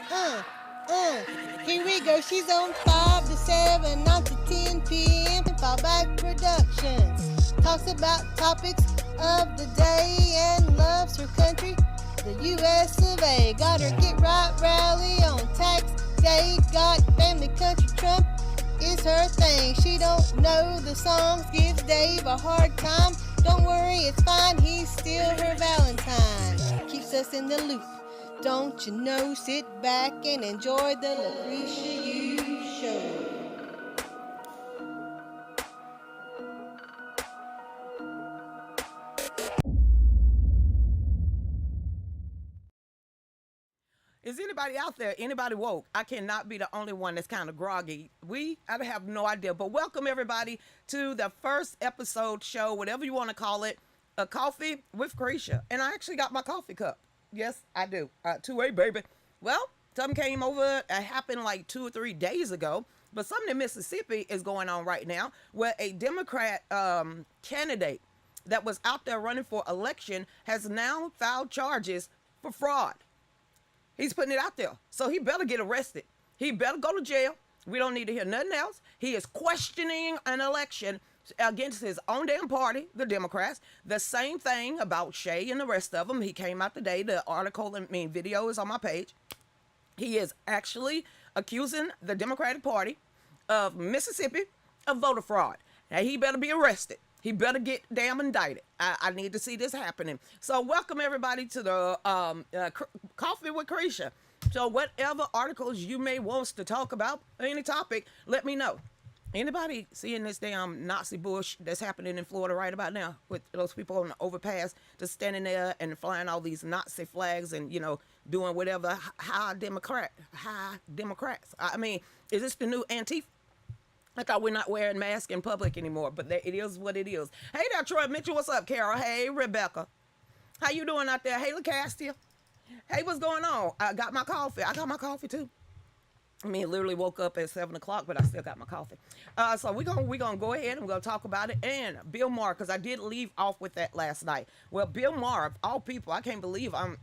Uh, uh, Here we go. She's on 5 to 7, 9 to 10 p.m. Fallback Productions. Talks about topics of the day and loves her country. The U.S. of A. Got her Get Right rally on tax day. Got family country Trump is her thing. She don't know the songs. Gives Dave a hard time. Don't worry, it's fine. He's still her Valentine. Keeps us in the loop. Don't you know, sit back and enjoy the Cretia U show. Is anybody out there? Anybody woke? I cannot be the only one that's kind of groggy. I have no idea. But welcome everybody to the first episode show, whatever you want to call it, a coffee with Cretia. And I actually got my coffee cup. Yes, I do. 2A, baby. Well, something came over. It happened like 2 or 3 days ago. But something in Mississippi is going on right now where a Democrat candidate that was out there running for election has now filed charges for fraud. He's putting it out there. So he better get arrested. He better go to jail. We don't need to hear nothing else. He is questioning an election against his own damn party, the Democrats. The same thing about Shay and the rest of them. He came out today. The article, video is on my page. He is actually accusing the Democratic Party of Mississippi of voter fraud. Now, he better be arrested. He better get damn indicted. I need to see this happening. So welcome everybody to the Coffee with Cretia. So whatever articles you may want to talk about, any topic, let me know. Anybody seeing this damn Nazi bush that's happening in Florida right about now with those people on the overpass just standing there and flying all these Nazi flags and, doing whatever high Democrats. I mean, is this the new Antifa? I thought we're not wearing masks in public anymore, but it is what it is. Hey there, Troy Mitchell. What's up, Carol? Hey, Rebecca. How you doing out there? Hey, LaCastia. Hey, what's going on? I got my coffee. I got my coffee, too. I mean, literally woke up at 7 o'clock, but I still got my coffee. So we're gonna go ahead and we're gonna talk about it. And Bill Maher, because I did leave off with that last night. Well, Bill Maher, of all people, I can't believe I'm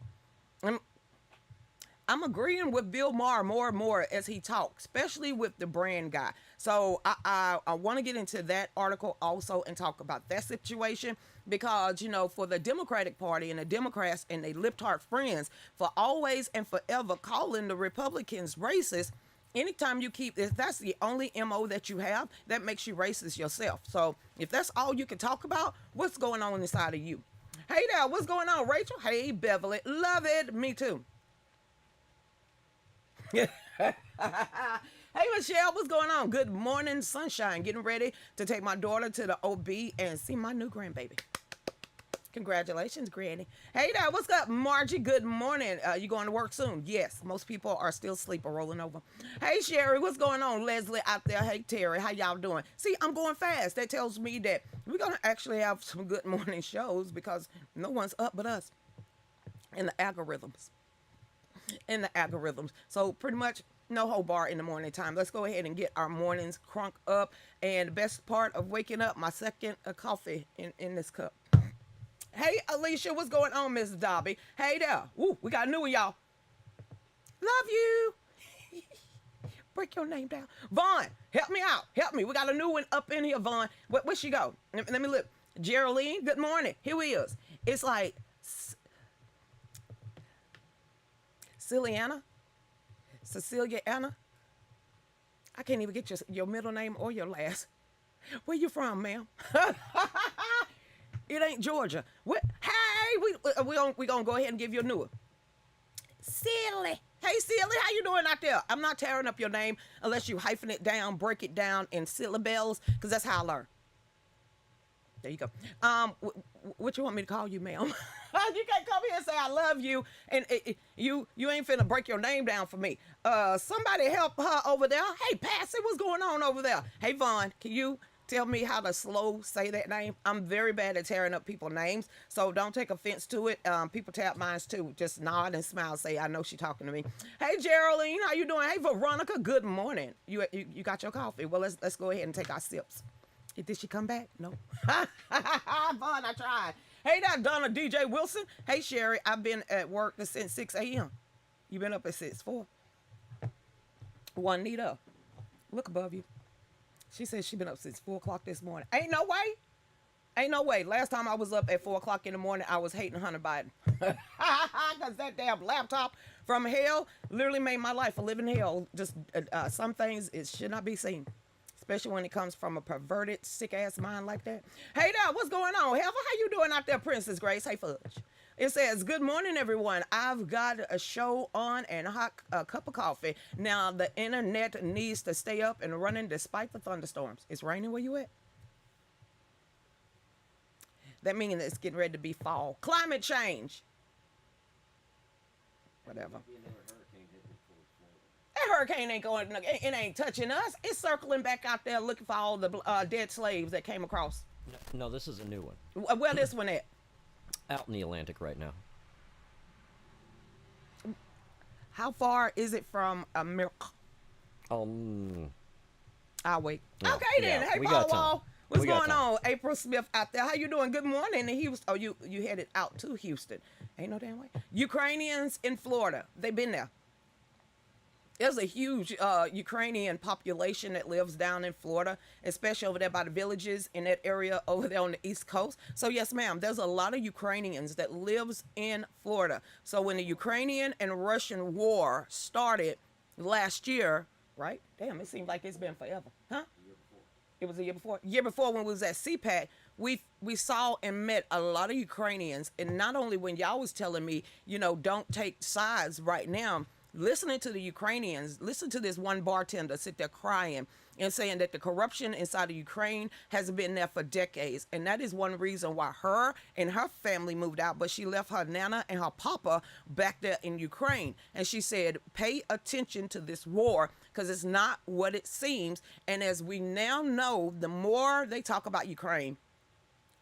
I'm agreeing with Bill Maher more and more as he talks, especially with the brand guy. So I want to get into that article also and talk about that situation because, for the Democratic Party and the Democrats and their lip-tart friends for always and forever calling the Republicans racist, anytime you keep this, that's the only MO that you have, that makes you racist yourself. So if that's all you can talk about, what's going on inside of you? Hey there, what's going on, Rachel? Hey, Beverly. Love it. Me too. Hey, Michelle, what's going on? Good morning, sunshine. Getting ready to take my daughter to the OB and see my new grandbaby. Congratulations, Granny. Hey there, what's up, Margie? Good morning. You going to work soon? Yes, most people are still asleep or rolling over. Hey, Sherry, what's going on? Leslie out there. Hey, Terry, how y'all doing? See, I'm going fast. That tells me that we're going to actually have some good morning shows because no one's up but us in the algorithms. So pretty much no whole bar in the morning time. Let's go ahead and get our mornings crunk up. And the best part of waking up, my second coffee in this cup. Hey, Alicia, what's going on, Miss Dobby? Hey there. Woo, we got a new one, y'all. Love you. Break your name down. Vaughn, help me out. Help me. We got a new one up in here, Vaughn. Where she go? Let me look. Geraldine, good morning. Here we is. It's like Cecilia Anna. I can't even get your middle name or your last. Where you from, ma'am? It ain't Georgia. What? Hey, we gonna go ahead and give you a new one. Silly. Hey, Silly, how you doing out there? I'm not tearing up your name unless you hyphen it down, break it down in syllables, because that's how I learn. There you go. What you want me to call you, ma'am? You can't come here and say I love you, and you ain't finna break your name down for me. Somebody help her over there. Hey, Patsy, what's going on over there? Hey, Vaughn, can you tell me how to slow say that name? I'm very bad at tearing up people's names, so don't take offense to it. People tap mines too. Just nod and smile, say I know she talking to me. Hey, Geraldine, how you doing? Hey, Veronica, good morning. You got your coffee? Well, let's go ahead and take our sips. Did she come back? No. Fun, I tried. Hey, there, Donna DJ Wilson. Hey, Sherry, I've been at work since 6 a.m. You been up at 4. Juanita, look above you. She said she been up since 4 o'clock this morning. Ain't no way. Ain't no way. Last time I was up at 4 o'clock in the morning, I was hating Hunter Biden. Because that damn laptop from hell literally made my life a living hell. Just some things, it should not be seen. Especially when it comes from a perverted, sick-ass mind like that. Hey there, what's going on? Heather, how you doing out there, Princess Grace? Hey, Fudge. It says, good morning, everyone. I've got a show on and a cup of coffee. Now, the internet needs to stay up and running despite the thunderstorms. It's raining where you at? That means it's getting ready to be fall. Climate change. Whatever. That hurricane ain't going, it ain't touching us. It's circling back out there looking for all the dead slaves that came across. No, this is a new one. Where this one at? Out in the Atlantic right now. How far is it from America? I'll wait. Yeah, Okay then. yeah, Hey, we Paul got time. Wall. What's We got going time. on? April Smith out there. How you doing? Good morning in Houston. Oh, you headed out to Houston. Ain't no damn way. Ukrainians in Florida. They've been there. There's a huge Ukrainian population that lives down in Florida, especially over there by the villages in that area over there on the East Coast. So yes, ma'am, there's a lot of Ukrainians that lives in Florida. So when the Ukrainian and Russian war started last year, right? Damn, it seemed like it's been forever, huh? It was the year before. Year before when we was at CPAC, we saw and met a lot of Ukrainians. And not only when y'all was telling me, don't take sides right now, listening to the Ukrainians, listen to this one bartender sit there crying and saying that the corruption inside of Ukraine has been there for decades. And that is one reason why her and her family moved out, but she left her nana and her papa back there in Ukraine. And she said, pay attention to this war because it's not what it seems. And as we now know, the more they talk about Ukraine,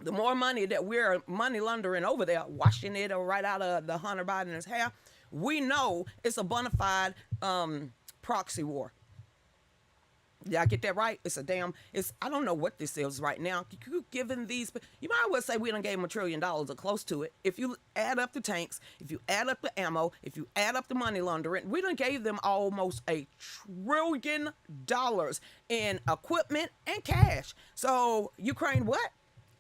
the more money that we're money laundering over there, washing it right out of the Hunter Biden's hair, we know it's a bona fide proxy war. Did I get that right? I don't know what this is right now. You giving these, you might as well say we done gave them $1 trillion or close to it. If you add up the tanks, if you add up the ammo, if you add up the money laundering, we done gave them almost $1 trillion in equipment and cash. So Ukraine, what?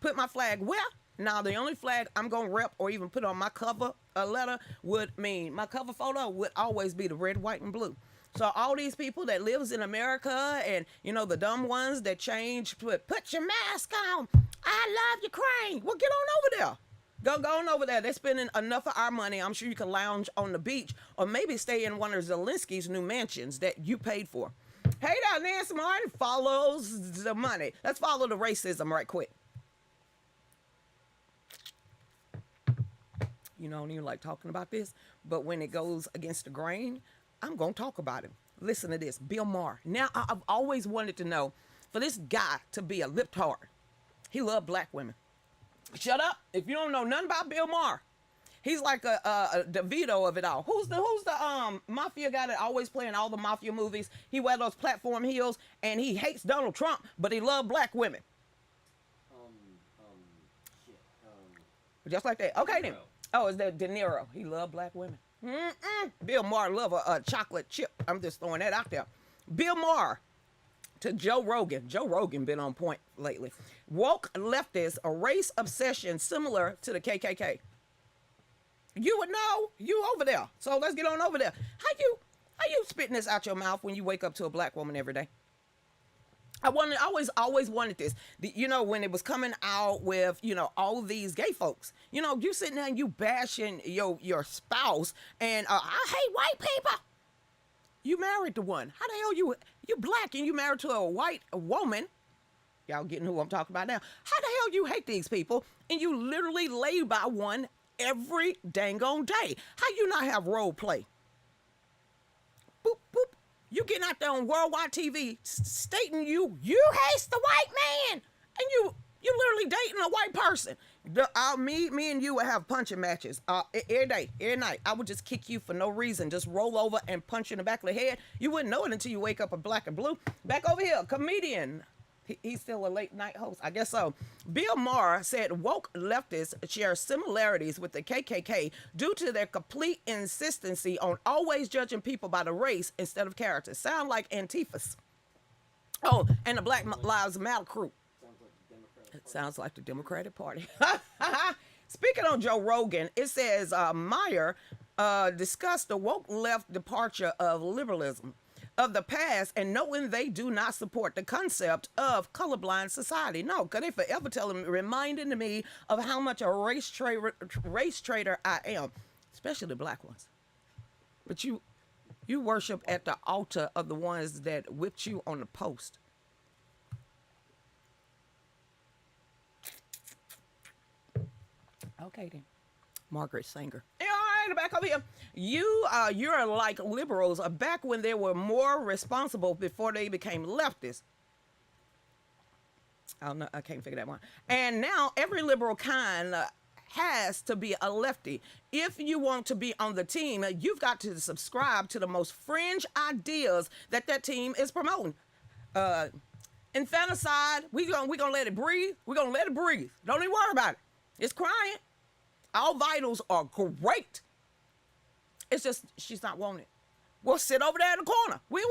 Put my flag where? Now, the only flag I'm going to rep or even put on my cover letter my cover photo would always be the red, white, and blue. So all these people that lives in America and, the dumb ones that change, put your mask on. I love Ukraine. Well, get on over there. Go on over there. They're spending enough of our money. I'm sure you can lounge on the beach or maybe stay in one of Zelensky's new mansions that you paid for. Hey there, Nancy Martin follows the money. Let's follow the racism right quick. I don't even like talking about this, but when it goes against the grain, I'm going to talk about him. Listen to this. Bill Maher. Now, I've always wanted to know, for this guy to be a libtard, he loved black women. Shut up. If you don't know nothing about Bill Maher, he's like a DeVito of it all. Who's the mafia guy that always playing all the mafia movies? He wear those platform heels, and he hates Donald Trump, but he loved black women. Just like that. Okay, then. Oh, is that De Niro? He loved black women. Bill Maher love a chocolate chip. I'm just throwing that out there. Bill Maher to Joe Rogan. Joe Rogan been on point lately. Woke leftists, a race obsession similar to the KKK. You would know. You over there. So let's get on over there. How you spitting this out your mouth when you wake up to a black woman every day? I always wanted this. When it was coming out with, all these gay folks, you sitting there and you bashing your spouse and I hate white people. You married to one. How the hell you black and you married to a white woman? Y'all getting who I'm talking about now. How the hell you hate these people and you literally lay by one every dang on day? How you not have role play? Boop, boop. You getting out there on worldwide TV stating you hate the white man, and you literally dating a white person. Me and you would have punching matches every day, every night. I would just kick you for no reason, just roll over and punch you in the back of the head. You wouldn't know it until you wake up in black and blue. Back over here, comedian. He's still a late night host, I guess so. Bill Maher said woke leftists share similarities with the KKK due to their complete insistency on always judging people by the race instead of character. Sound like Antifas. Oh, and the Black Lives Matter crew. It sounds like the Democratic Party. Speaking on Joe Rogan, it says Maher discussed the woke left departure of liberalism of the past and knowing they do not support the concept of colorblind society. No, because they forever reminding me of how much a race traitor I am, especially the black ones. But you worship at the altar of the ones that whipped you on the post. Okay then. Margaret Sanger. All right, back over here. You're like liberals back when they were more responsible before they became leftists. I can't figure that one. And now every liberal kind has to be a lefty. If you want to be on the team, you've got to subscribe to the most fringe ideas that team is promoting. Infanticide, we're gonna let it breathe. We're gonna let it breathe. Don't even worry about it. It's crying. Our vitals are great. It's just she's not wanting it. We'll sit over there in the corner. We'll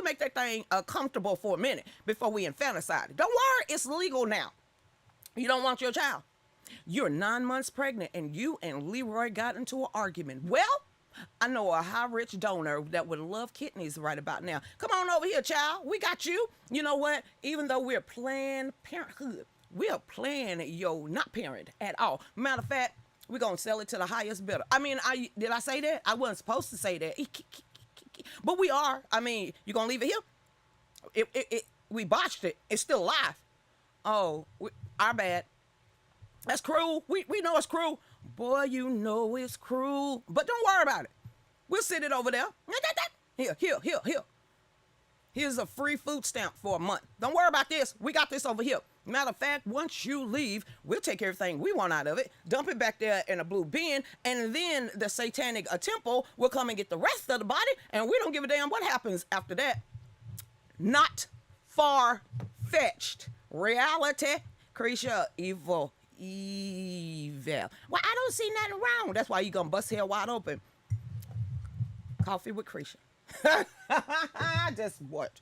make that thing comfortable for a minute before we infanticide it. Don't worry, it's legal now. You don't want your child. You're 9 months pregnant and you and Leroy got into an argument. Well, I know a high-rich donor that would love kidneys right about now. Come on over here, child. We got you. You know what? Even though we're Planned Parenthood, we are playing not parent at all. Matter of fact, we're going to sell it to the highest bidder. I mean, did I say that? I wasn't supposed to say that. But we are. I mean, you going to leave it here? We botched it. It's still alive. Oh, our bad. That's cruel. We know it's cruel. Boy, you know it's cruel. But don't worry about it. We'll sit it over there. Here. Here's a free food stamp for a month. Don't worry about this. We got this over here. Matter of fact, once you leave, we'll take everything we want out of it, dump it back there in a blue bin, and then the satanic temple will come and get the rest of the body, and we don't give a damn what happens after that. Not far-fetched. Reality, Cretia, evil. Well, I don't see nothing wrong. That's why you're going to bust hell wide open. Coffee with Cretia. Just what?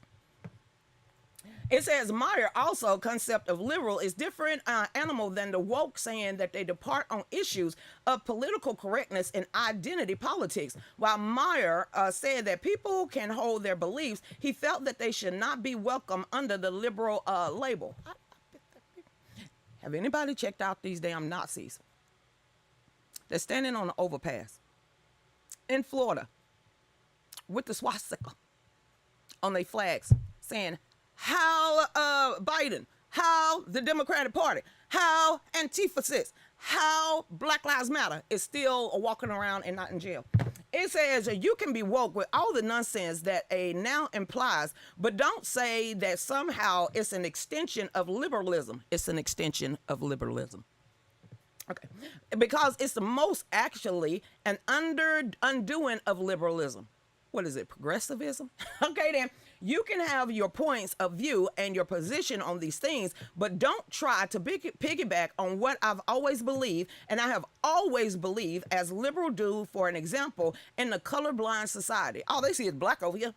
It says Meyer also concept of liberal is different animal than the woke, saying that they depart on issues of political correctness and identity politics. While Meyer said that people can hold their beliefs, he felt that they should not be welcome under the liberal label. Have anybody checked out these damn Nazis? They're standing on the overpass in Florida with the swastika on their flags saying, how Biden, how the Democratic Party, how Antifa, how Black Lives Matter is still walking around and not in jail. It says you can be woke with all the nonsense that a noun implies, but don't say that somehow it's an extension of liberalism. It's an extension of liberalism. Okay, because it's the most actually an undoing of liberalism. What is it, progressivism? Okay, then you can have your points of view and your position on these things, but don't try to piggyback on what I've always believed, and I have always believed as liberal do, for an example, in the colorblind society. All they see is black over here.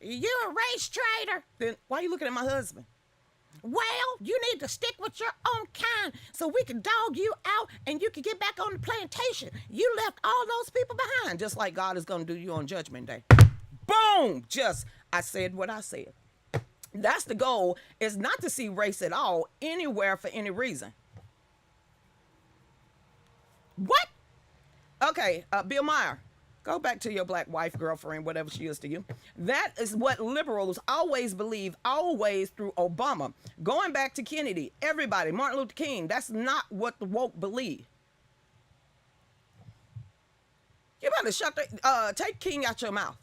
You're a race traitor. Then why are you looking at my husband? Well, you need to stick with your own kind so we can dog you out and you can get back on the plantation. You left all those people behind, just like God is going to do you on Judgment Day. Boom! Just, I said what I said. That's the goal, is not to see race at all, anywhere, for any reason. What? Okay, Bill Maher. Go back to your black wife, girlfriend, whatever she is to you. That is what liberals always believe, always through Obama. Going back to Kennedy, everybody, Martin Luther King, that's not what the woke believe. You better take King out your mouth.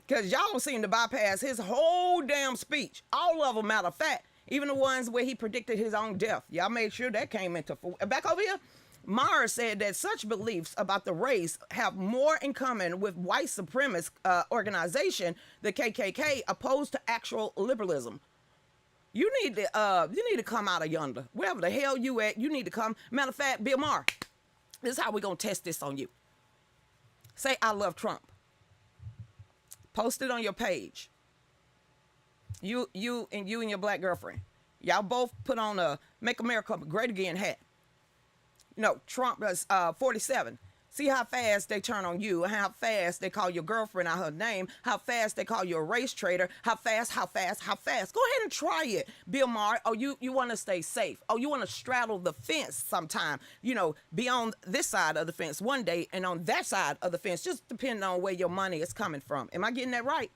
Because y'all don't seem to bypass his whole damn speech. All of them, matter of fact. Even the ones where he predicted his own death. Y'all made sure that came into... Back over here. Mars said that such beliefs about the race have more in common with white supremacist organization, the KKK, opposed to actual liberalism. You need to come out of yonder. Wherever the hell you at, you need to come. Matter of fact, Bill Maher, this is how we're going to test this on you. Say, I love Trump. Post it on your page. You and your black girlfriend. Y'all both put on a Make America Great Again hat. No, Trump was 47. See how fast they turn on you, how fast they call your girlfriend out her name, how fast they call you a race traitor, how fast. Go ahead and try it, Bill Maher. Oh, you want to stay safe. Oh, you want to straddle the fence sometime. You know, be on this side of the fence one day and on that side of the fence, just depending on where your money is coming from. Am I getting that right?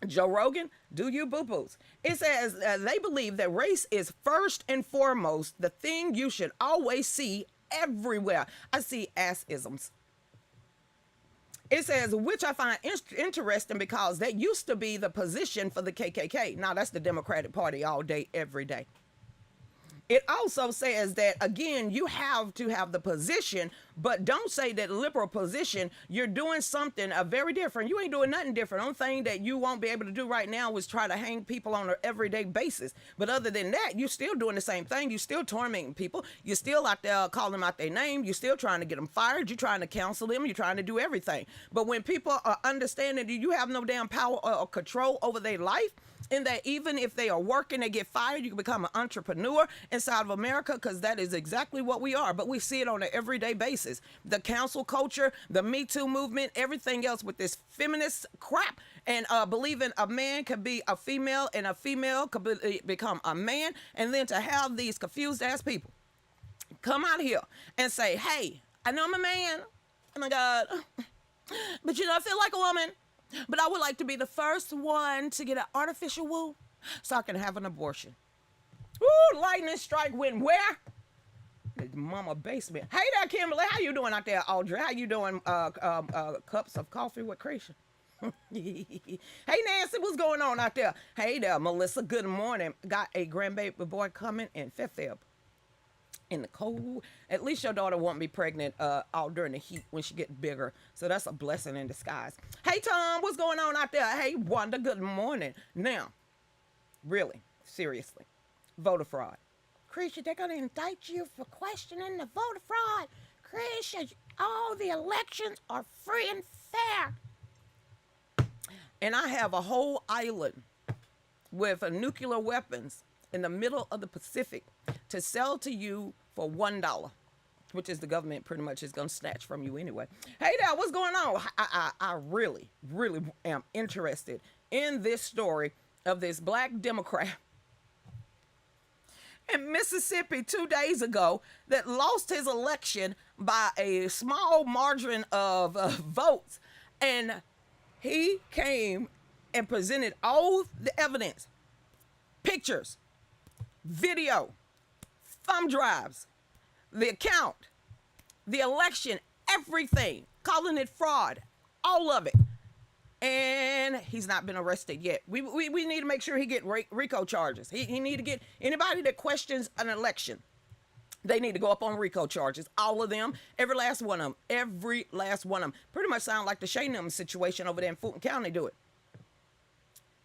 Joe Rogan, do you boo-boos? It says they believe that race is first and foremost the thing you should always see everywhere. I see ass-isms. It says, which I find interesting because that used to be the position for the KKK. Now that's the Democratic Party all day, every day. It also says that, again, you have to have the position, but don't say that liberal position, you're doing something very different. You ain't doing nothing different. Only thing that you won't be able to do right now is try to hang people on an everyday basis. But other than that, you're still doing the same thing. You're still tormenting people. You're still out there calling them out their name. You're still trying to get them fired. You're trying to counsel them. You're trying to do everything. But when people are understanding that you have no damn power or control over their life, and that even if they are working, they get fired, you can become an entrepreneur inside of America, because that is exactly what we are. But we see it on an everyday basis. The council culture, the Me Too movement, everything else with this feminist crap, and believing a man could be a female and a female could become a man, and then to have these confused ass people come out here and say, hey, I know I'm a man, oh my God, but you know, I feel like a woman. But I would like to be the first one to get an artificial womb so I can have an abortion. Ooh, lightning strike went where? The mama basement. Hey there, Kimberly. How you doing out there, Audrey? How you doing, cups of coffee with Cretia? Hey, Nancy, what's going on out there? Hey there, Melissa, good morning. Got a grandbaby boy coming in Feb. In the cold. At least your daughter won't be pregnant all during the heat when she gets bigger. So that's a blessing in disguise. Hey, Tom, what's going on out there? Hey, Wanda, good morning. Now, really, seriously, voter fraud. Cretia, they're going to indict you for questioning the voter fraud. Cretia, all the elections are free and fair. And I have a whole island with nuclear weapons in the middle of the Pacific to sell to you for $1, which is the government pretty much is going to snatch from you anyway. Hey there, what's going on? I really, really am interested in this story of this black Democrat in Mississippi 2 days ago that lost his election by a small margin of votes. And he came and presented all the evidence, pictures, video, thumb drives, the account, the election, everything, calling it fraud, all of it. And he's not been arrested yet. We need to make sure he get RICO charges. He need to get anybody that questions an election. They need to go up on RICO charges. All of them, every last one of them, every last one of them. Pretty much sound like the Shaynum situation over there in Fulton County do it.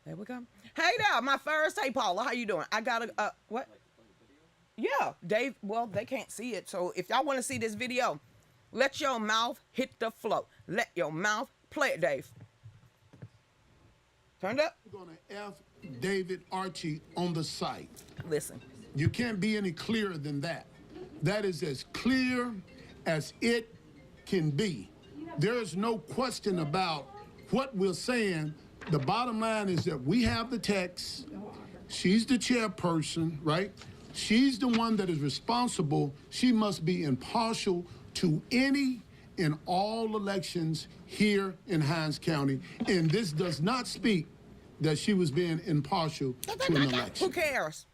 There we go. Hey there, my first. Hey, Paula, how you doing? I got a, what? Yeah, Dave, well, they can't see it. So if y'all want to see this video, let your mouth hit the floor. Let your mouth play it, Dave. Turned up? We're going to F David Archie on the site. Listen. You can't be any clearer than that. That is as clear as it can be. There is no question about what we're saying. The bottom line is that we have the text. She's the chairperson, right? She's the one that is responsible. She must be impartial to any and all elections here in Hinds County. And this does not speak that she was being impartial to an election. Who cares?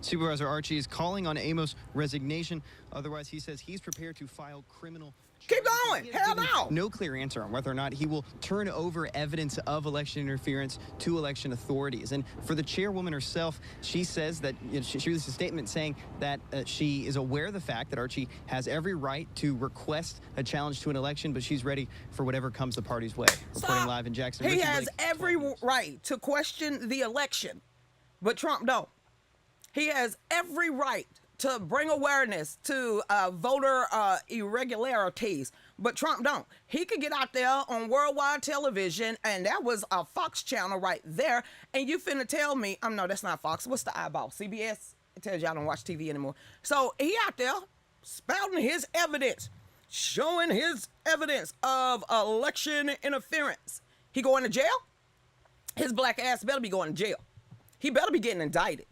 Supervisor Archie is calling on Amos' resignation. Otherwise, he says he's prepared to file criminal Keep charges. going. He has Hell given no. No clear answer on whether or not he will turn over evidence of election interference to election authorities. And for the chairwoman herself, she says that she released a statement saying that she is aware of the fact that Archie has every right to request a challenge to an election, but she's ready for whatever comes the party's way. Reporting live in Jackson. He Richard has Blake, every right to question the election, but Trump don't. He has every right to bring awareness to voter irregularities, but Trump don't. He could get out there on worldwide television, and that was a Fox channel right there, and you finna tell me, no, that's not Fox. What's the eyeball? CBS? It tells you I don't watch TV anymore. So he out there spouting his evidence, showing his evidence of election interference. He going to jail? His black ass better be going to jail. He better be getting indicted.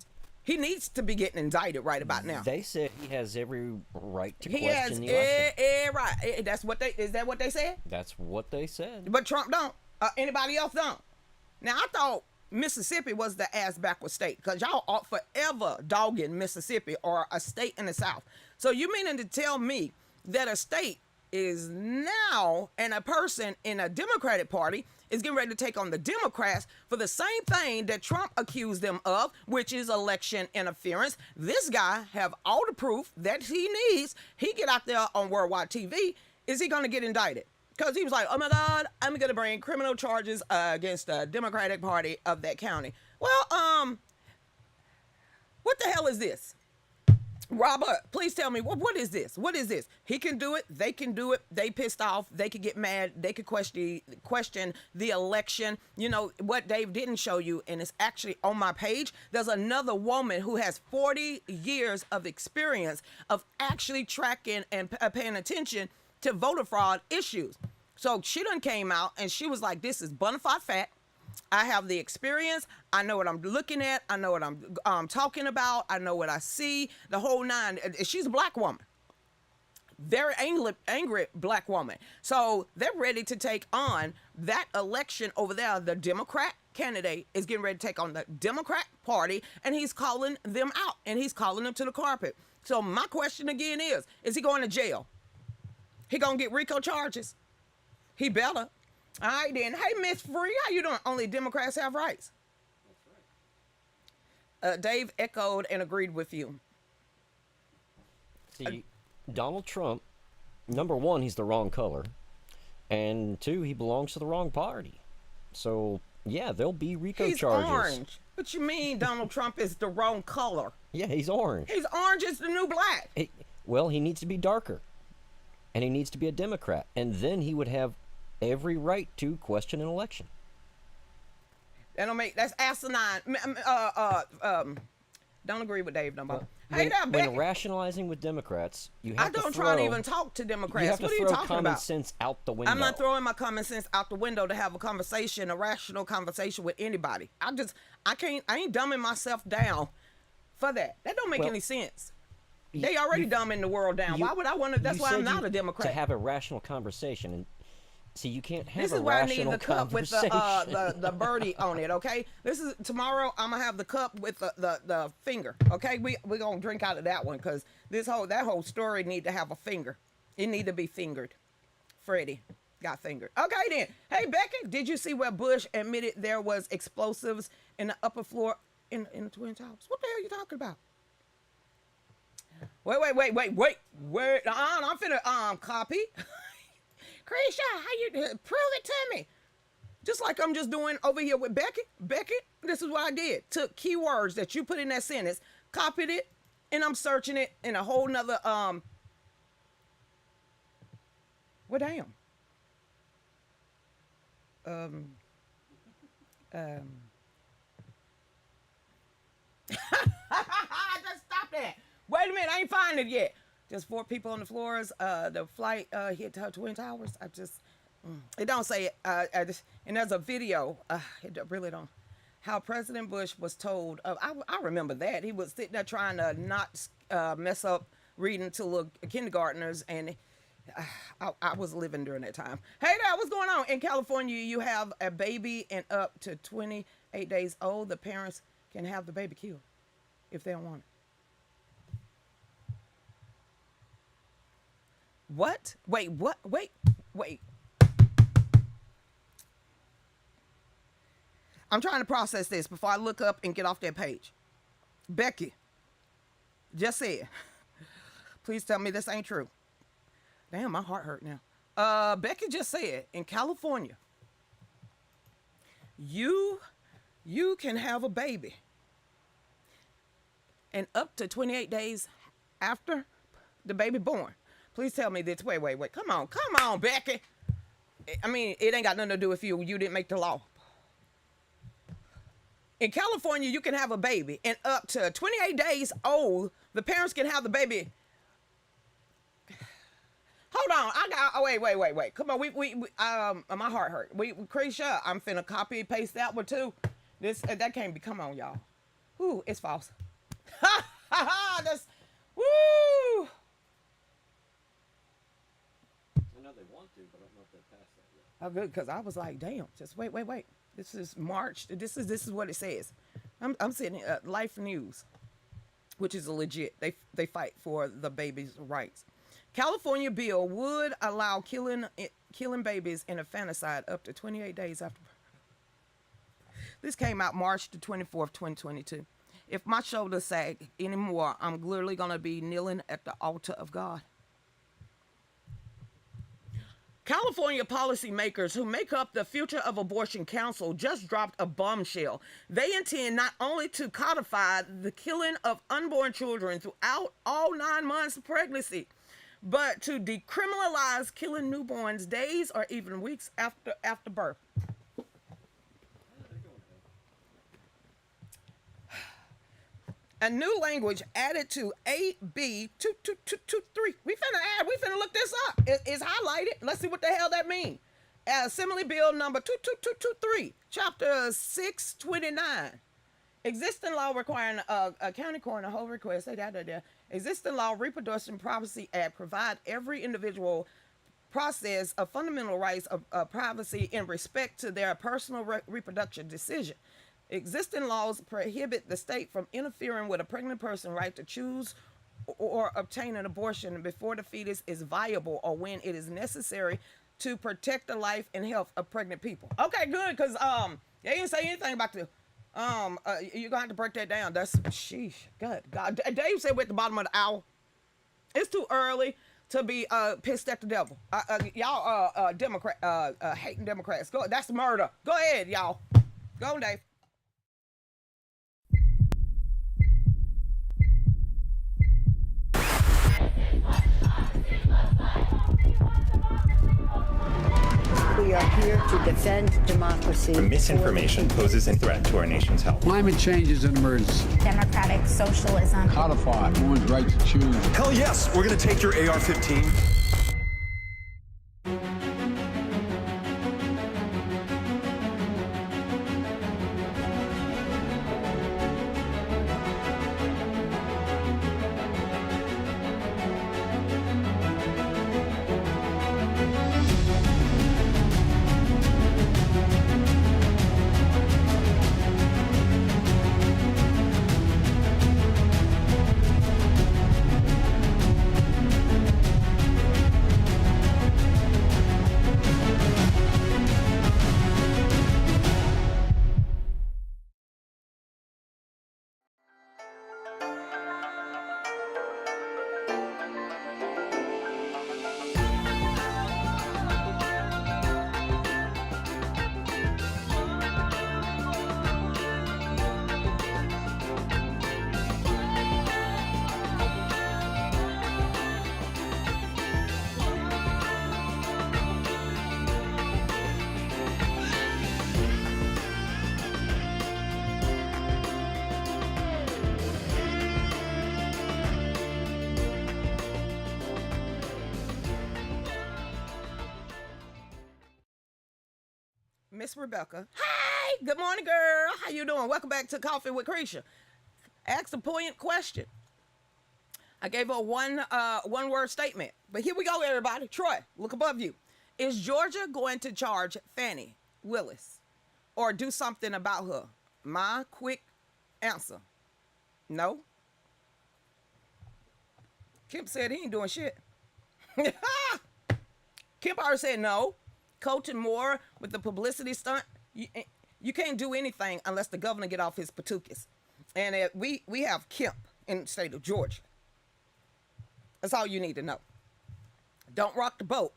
He needs to be getting indicted right about now. They said he has every right to He question has the election. right. That's what they. Is that what they said? That's what they said. But Trump don't. Anybody else don't. Now I thought Mississippi was the ass backward state because y'all are forever dogging Mississippi or a state in the South. So you meaning to tell me that a state is now and a person in a Democratic Party is getting ready to take on the Democrats for the same thing that Trump accused them of, which is election interference. This guy have all the proof that he needs. He get out there on worldwide TV. Is he going to get indicted? Because he was like, oh my God, I'm going to bring criminal charges against the Democratic Party of that county. Well, what the hell is this? Robert, please tell me, what is this? What is this? He can do it. They can do it. They pissed off. They could get mad. They could question the election. You know, what Dave didn't show you, and it's actually on my page, there's another woman who has 40 years of experience of actually tracking and paying attention to voter fraud issues. So she done came out, and she was like, this is bona fide fact. I have the experience. I know what I'm looking at. I know what I'm talking about. I know what I see. The whole nine. She's a black woman. Very angry black woman. So they're ready to take on that election over there. The Democrat candidate is getting ready to take on the Democrat Party, and he's calling them out, and he's calling them to the carpet. So my question again is he going to jail? He going to get RICO charges? He better. All right then. Hey, Miss Free, how you doing? Only Democrats have rights. That's right. Dave echoed and agreed with you. See, Donald Trump, number one, he's the wrong color. And two, he belongs to the wrong party. So, yeah, there'll be RICO He's charges. orange. What you mean Donald Trump is the wrong color? Yeah, he's orange. He's orange is the new black. Well, he needs to be darker. And he needs to be a Democrat. And then he would have every right to question an election. That's asinine. Don't agree with Dave no more. When rationalizing with Democrats, you have I don't try to even talk to Democrats. You have to what are you throw talking common about? sense out the window. I'm not throwing my common sense out the window to have a conversation, a rational conversation with anybody. I ain't dumbing myself down for that. That don't make any sense. They already dumbing the world down. Why would I want to? That's why I'm not a Democrat. To have a rational conversation, and see, you can't have this a is why I need rational the cup with the birdie on it. Okay, this is tomorrow. I'm gonna have the cup with the finger. Okay, we gonna drink out of that one because that whole story need to have a finger. It need to be fingered. Freddie got fingered. Okay then. Hey Becky, did you see where Bush admitted there was explosives in the upper floor in the Twin Towers? What the hell are you talking about? Wait. I'm finna copy. Cretia, how you prove it to me? Just like I'm just doing over here with Becky. Becky, this is what I did. Took keywords that you put in that sentence, copied it, and I'm searching it in a whole nother well damn. Just stop that. Wait a minute, I ain't finding it yet. Just 4 people on the floors. The flight hit her Twin Towers. It don't say it. And there's a video. It really don't. How President Bush was told. I remember that. He was sitting there trying to not mess up reading to little kindergartners. And I was living during that time. Hey there, what's going on? In California, you have a baby and up to 28 days old. The parents can have the baby killed if they don't want it. What? Wait, what? Wait. I'm trying to process this before I look up and get off that page. Becky just said, please tell me this ain't true. Damn, my heart hurt now. Becky just said, in California, you can have a baby. And up to 28 days after the baby born. Please tell me this. Wait. Come on, Becky. I mean, it ain't got nothing to do with you. You didn't make the law. In California, you can have a baby, and up to 28 days old, the parents can have the baby. Hold on. Wait. Come on. My heart hurt. Cretia, I'm finna copy and paste that one too. That can't be. Come on, y'all. Woo, it's false. That's woo. I know they want to, but I don't know if they're past that yet. Oh, good, because I was like, damn. Just wait. This is March. This is what it says. I'm sitting Life News, which is legit. They fight for the baby's rights. California bill would allow killing babies in infanticide up to 28 days after birth. This came out March the 24th, 2022. If my shoulders sag anymore, I'm literally going to be kneeling at the altar of God. California policymakers who make up the Future of Abortion Council just dropped a bombshell. They intend not only to codify the killing of unborn children throughout all 9 months of pregnancy, but to decriminalize killing newborns days or even weeks after birth. A new language added to AB 2223. We finna look this up. It's highlighted. Let's see what the hell that means. Assembly Bill number 2223, chapter 629. Existing law requiring a county coroner hold request. Existing law Reproduction Privacy Act provide every individual process of fundamental rights of privacy in respect to their personal reproduction decision. Existing laws prohibit the state from interfering with a pregnant person's right to choose or obtain an abortion before the fetus is viable or when it is necessary to protect the life and health of pregnant people. Okay, good, because they didn't say anything about the you're gonna have to break that down. That's sheesh. Good God. Dave said we're at the bottom of the hour. It's too early to be pissed at the devil. Y'all Democrat hating Democrats. Go, that's murder. Go ahead, y'all. Go on, Dave. We are here to defend democracy. Misinformation poses a threat to our nation's health. Climate change is an emergency. Democratic socialism. Codify one's right to choose. Hell yes, we're going to take your AR-15. Miss Rebecca. Hi, good morning, girl. How you doing? Welcome back to Coffee with Cretia. Asked a poignant question. I gave her one word statement. But here we go, everybody. Troy, look above you. Is Georgia going to charge Fani Willis or do something about her? My quick answer, no. Kemp said he ain't doing shit. Kemp already said no. Coaching more with the publicity stunt. You can't do anything unless the governor get off his patookies. And we have Kemp in the state of Georgia. That's all you need to know. Don't rock the boat.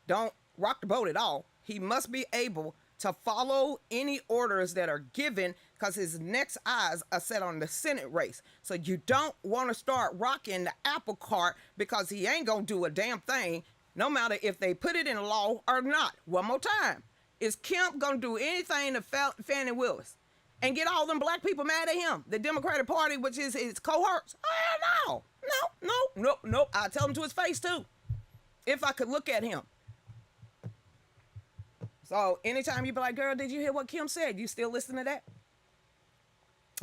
Don't rock the boat at all. He must be able to follow any orders that are given because his next eyes are set on the Senate race. So you don't want to start rocking the apple cart because he ain't going to do a damn thing no matter if they put it in law or not. One more time. Is Kemp going to do anything to Fani Willis and get all them black people mad at him? The Democratic Party, which is his cohorts? Oh, no. I'll tell him to his face, too, if I could look at him. So anytime you be like, girl, did you hear what Kim said? You still listen to that?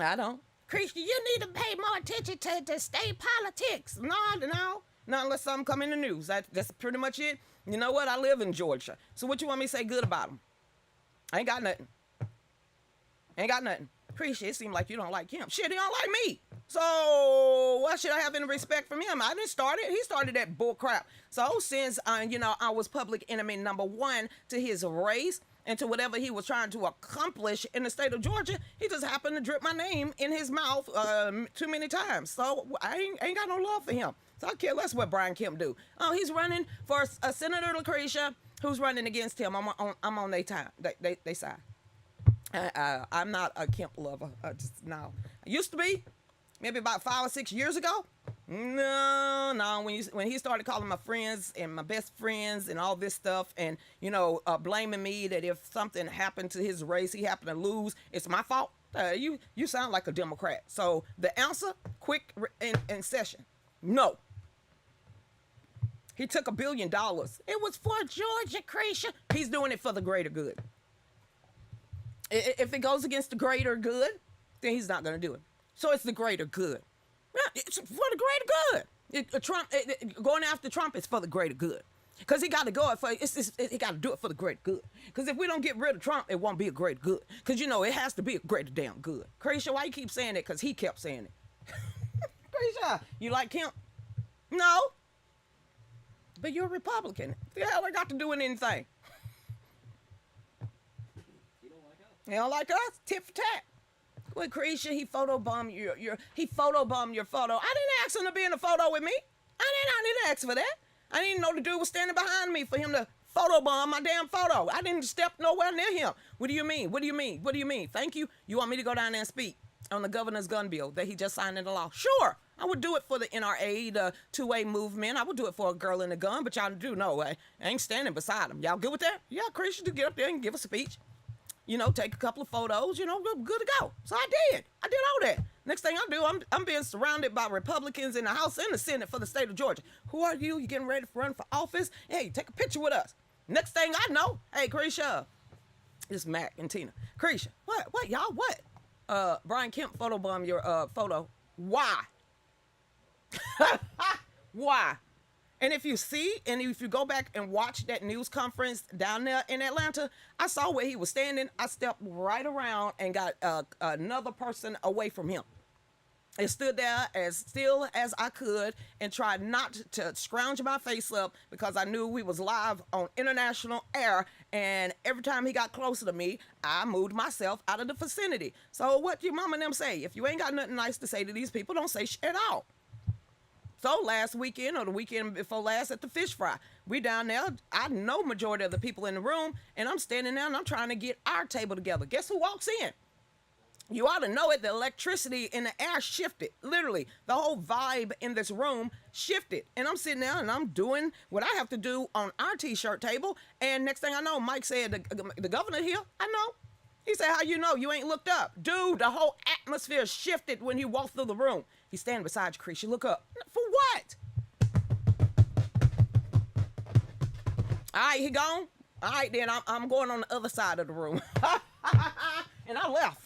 I don't. Cretia, you need to pay more attention to state politics. No. Not unless something come in the news. That's pretty much it. You know what? I live in Georgia. So what you want me to say good about them? I ain't got nothing. Cretia, it seemed like you don't like him. Shit, he don't like me. So why should I have any respect from him? I didn't start it. He started that bull crap. So since, I was public enemy number one to his race and to whatever he was trying to accomplish in the state of Georgia, he just happened to drip my name in his mouth too many times. So I ain't got no love for him. So I care less what Brian Kemp do. Oh, he's running for a Senator Lucretia who's running against him. I'm on their time. They side. I'm not a Kemp lover. No. I used to be, maybe about 5 or 6 years ago. No. When he started calling my friends and my best friends and all this stuff, and blaming me that if something happened to his race, he happened to lose, it's my fault. You sound like a Democrat. So the answer, quick in session, no. He took $1 billion. It was for Georgia, Cretia. He's doing it for the greater good. If it goes against the greater good, then he's not going to do it. So it's the greater good. Yeah, it's for the greater good. Going after Trump is for the greater good. Because he got to go he got to do it for the greater good. Because if we don't get rid of Trump, it won't be a greater good. Because it has to be a greater damn good. Cretia, why you keep saying it? Because he kept saying it. Cretia, you like Kemp? No. But you're a Republican. What the hell I got to do with anything? You don't like us? Tit for tat. With Cretia, he photobombed he photobombed your photo. I didn't ask him to be in the photo with me. I didn't ask for that. I didn't know the dude was standing behind me for him to photobomb my damn photo. I didn't step nowhere near him. What do you mean? What do you mean? What do you mean? Thank you. You want me to go down there and speak on the governor's gun bill that he just signed into law? Sure. I would do it for the NRA, the two-way movement. I would do it for a girl in a gun, but y'all do know I ain't standing beside him. Y'all good with that? Yeah, Cretia to get up there and give a speech. You know, take a couple of photos, you know, good to go. So I did all that. Next thing I do, I'm being surrounded by Republicans in the House and the Senate for the state of Georgia. Who are you? You getting ready to run for office? Hey, take a picture with us. Next thing I know, hey, Cretia, it's Mac and Tina. Cretia, what, y'all, what? Brian Kemp photobomb your photo. Why? Why? And if you see, and if you go back and watch that news conference down there in Atlanta, I saw where he was standing. I stepped right around and got another person away from him. And stood there as still as I could and tried not to scrounge my face up because I knew we was live on international air. And every time he got closer to me, I moved myself out of the vicinity. So what your mama and them say? If you ain't got nothing nice to say to these people, don't say shit at all. So last weekend or the weekend before last at the fish fry, we down there, I know majority of the people in the room, and I'm standing there and I'm trying to get our table together. Guess who walks in? You ought to know it, the electricity in the air shifted. Literally, the whole vibe in this room shifted. And I'm sitting there and I'm doing what I have to do on our t-shirt table. And next thing I know, Mike said, the governor here, I know. He said, how you know? You ain't looked up. Dude, the whole atmosphere shifted when he walked through the room. He's standing beside you, Cretia. Look up. For what? All right, he gone? All right, then I'm going on the other side of the room. And I left.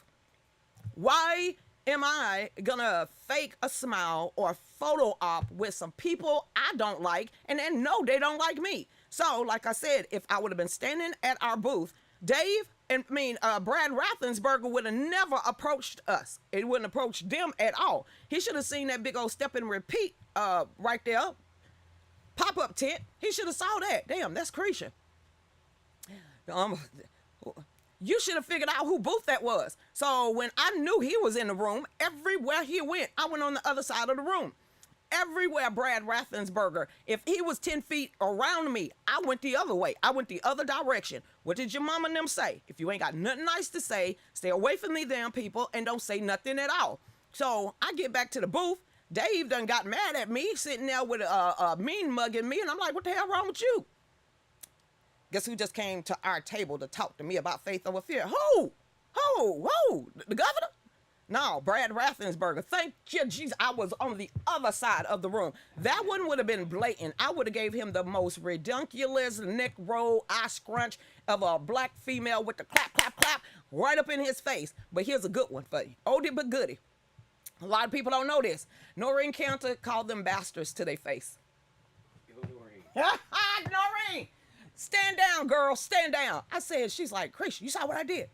Why am I gonna fake a smile or photo op with some people I don't like and then know they don't like me? So, like I said, if I would have been standing at our booth, Brad Raffensperger would have never approached us. It wouldn't approach them at all. He should have seen that big old step and repeat right there. Pop-up tent. He should have saw that. Damn, that's Cretia. You should have figured out who booth that was. So when I knew he was in the room, everywhere he went, I went on the other side of the room. Everywhere Brad Raffensperger, if he was 10 feet around me, I went the other way. I went the other direction. What did your mama and them say? If you ain't got nothing nice to say, stay away from these damn people and don't say nothing at all. So I get back to the booth. Dave done got mad at me, sitting there with a mean mugging me, and I'm like, what the hell wrong with you? Guess who just came to our table to talk to me about faith over fear? Who? The governor? No, Brad Raffensperger. Thank you, Jesus. I was on the other side of the room. That one would have been blatant. I would have gave him the most ridiculous neck roll, eye scrunch of a black female with the clap, clap, clap right up in his face. But here's a good one for you. Oldie but goodie. A lot of people don't know this. Noreen Counter called them bastards to their face. Noreen! Stand down, girl. Stand down. I said, she's like, Cretia, you saw what I did?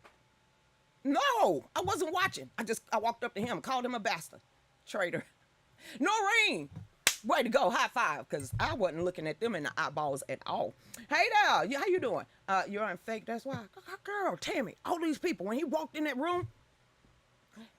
No, I wasn't watching. I walked up to him and called him a bastard. Traitor. Noreen, way to go. High five, because I wasn't looking at them in the eyeballs at all. Hey there, how you doing? You're on fake, that's why. Girl, Tammy, all these people, when he walked in that room,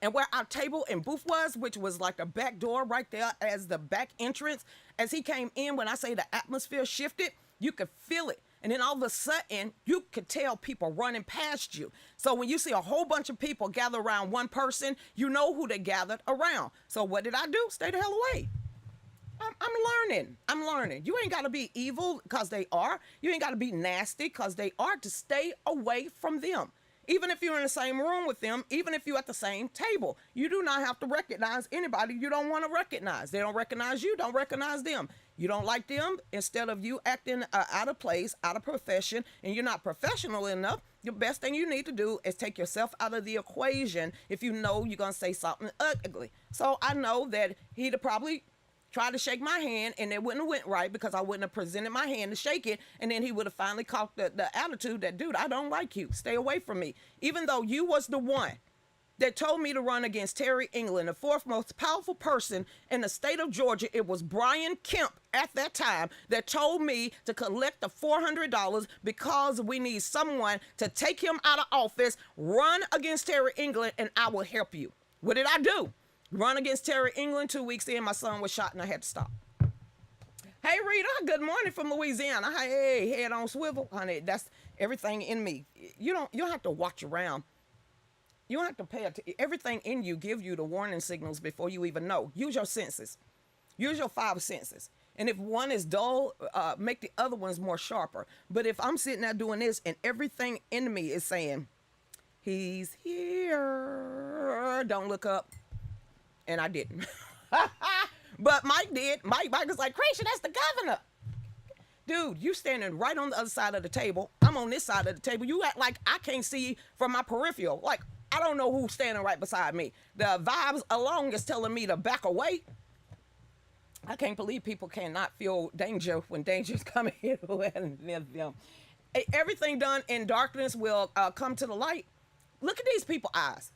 and where our table and booth was, which was like the back door right there as the back entrance, as he came in, when I say the atmosphere shifted, you could feel it. And then all of a sudden, you could tell people running past you. So when you see a whole bunch of people gather around one person, you know who they gathered around. So what did I do? Stay the hell away. I'm learning. You ain't got to be evil because they are. You ain't got to be nasty because they are, to stay away from them. Even if you're in the same room with them, even if you're at the same table, you do not have to recognize anybody you don't want to recognize. They don't recognize you, don't recognize them. You don't like them, instead of you acting out of place, out of profession, and you're not professional enough, the best thing you need to do is take yourself out of the equation if you know you're going to say something ugly. So I know that he'd have probably tried to shake my hand, and it wouldn't have went right because I wouldn't have presented my hand to shake it, and then he would have finally caught the attitude that, dude, I don't like you. Stay away from me. Even though you was the one that told me to run against Terry England, the fourth most powerful person in the state of Georgia. It was Brian Kemp at that time that told me to collect the $400 because we need someone to take him out of office, run against Terry England, and I will help you. What did I do? Run against Terry England. 2 weeks in, my son was shot and I had to stop. Hey, Rita, good morning from Louisiana. Hey, head on swivel, honey. That's everything in me. You don't have to watch around. You don't have to pay attention. Everything in you give you the warning signals before you even know. Use your senses. Use your 5 senses. And if one is dull, make the other ones more sharper. But if I'm sitting there doing this and everything in me is saying, he's here, don't look up. And I didn't. But Mike did. Mike was like, Cretia, that's the governor. Dude, you standing right on the other side of the table. I'm on this side of the table. You act like I can't see from my peripheral. Like, I don't know who's standing right beside me. The vibes alone is telling me to back away. I can't believe people cannot feel danger when danger's coming here and near them. Everything done in darkness will come to the light. Look at these people's eyes.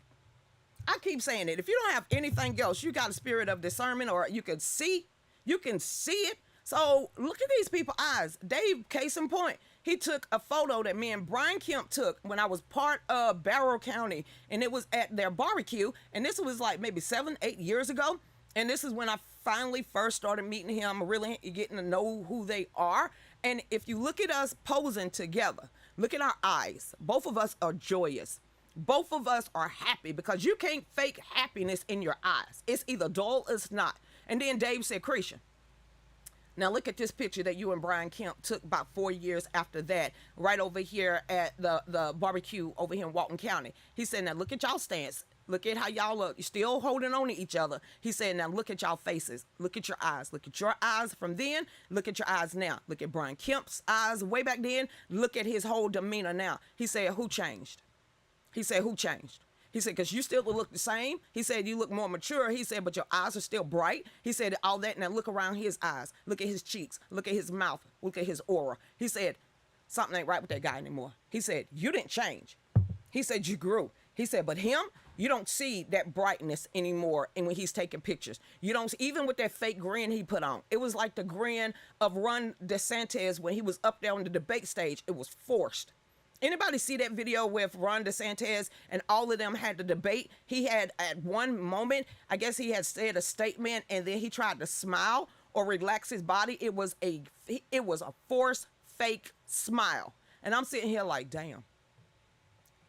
I keep saying it. If you don't have anything else, you got a spirit of discernment, or you can see it. So look at these people's eyes. Dave, case in point, he took a photo that me and Brian Kemp took when I was part of Barrow County, and it was at their barbecue. And this was like maybe 7-8 years ago. And this is when I finally first started meeting him, really getting to know who they are. And if you look at us posing together, look at our eyes. Both of us are joyous. Both of us are happy, because you can't fake happiness in your eyes. It's either dull or it's not. And then Dave said, Cretia, now look at this picture that you and Brian Kemp took about 4 years after that, right over here at the barbecue over here in Walton County. He said, now look at y'all stance. Look at how y'all look. You're still holding on to each other. He said, now look at y'all faces. Look at your eyes. Look at your eyes from then. Look at your eyes now. Look at Brian Kemp's eyes way back then. Look at his whole demeanor now. He said, who changed? He said, who changed? He said, because you still look the same. He said, you look more mature. He said, but your eyes are still bright. He said, all that. Now look around his eyes. Look at his cheeks. Look at his mouth. Look at his aura. He said, something ain't right with that guy anymore. He said, you didn't change. He said, you grew. He said, but him, you don't see that brightness anymore. And when he's taking pictures, you don't, even with that fake grin he put on, it was like the grin of Ron DeSantis when he was up there on the debate stage. It was forced. Anybody see that video with Ron DeSantis and all of them had to debate? He had at one moment, I guess he had said a statement and then he tried to smile or relax his body. It was a forced fake smile. And I'm sitting here like, damn,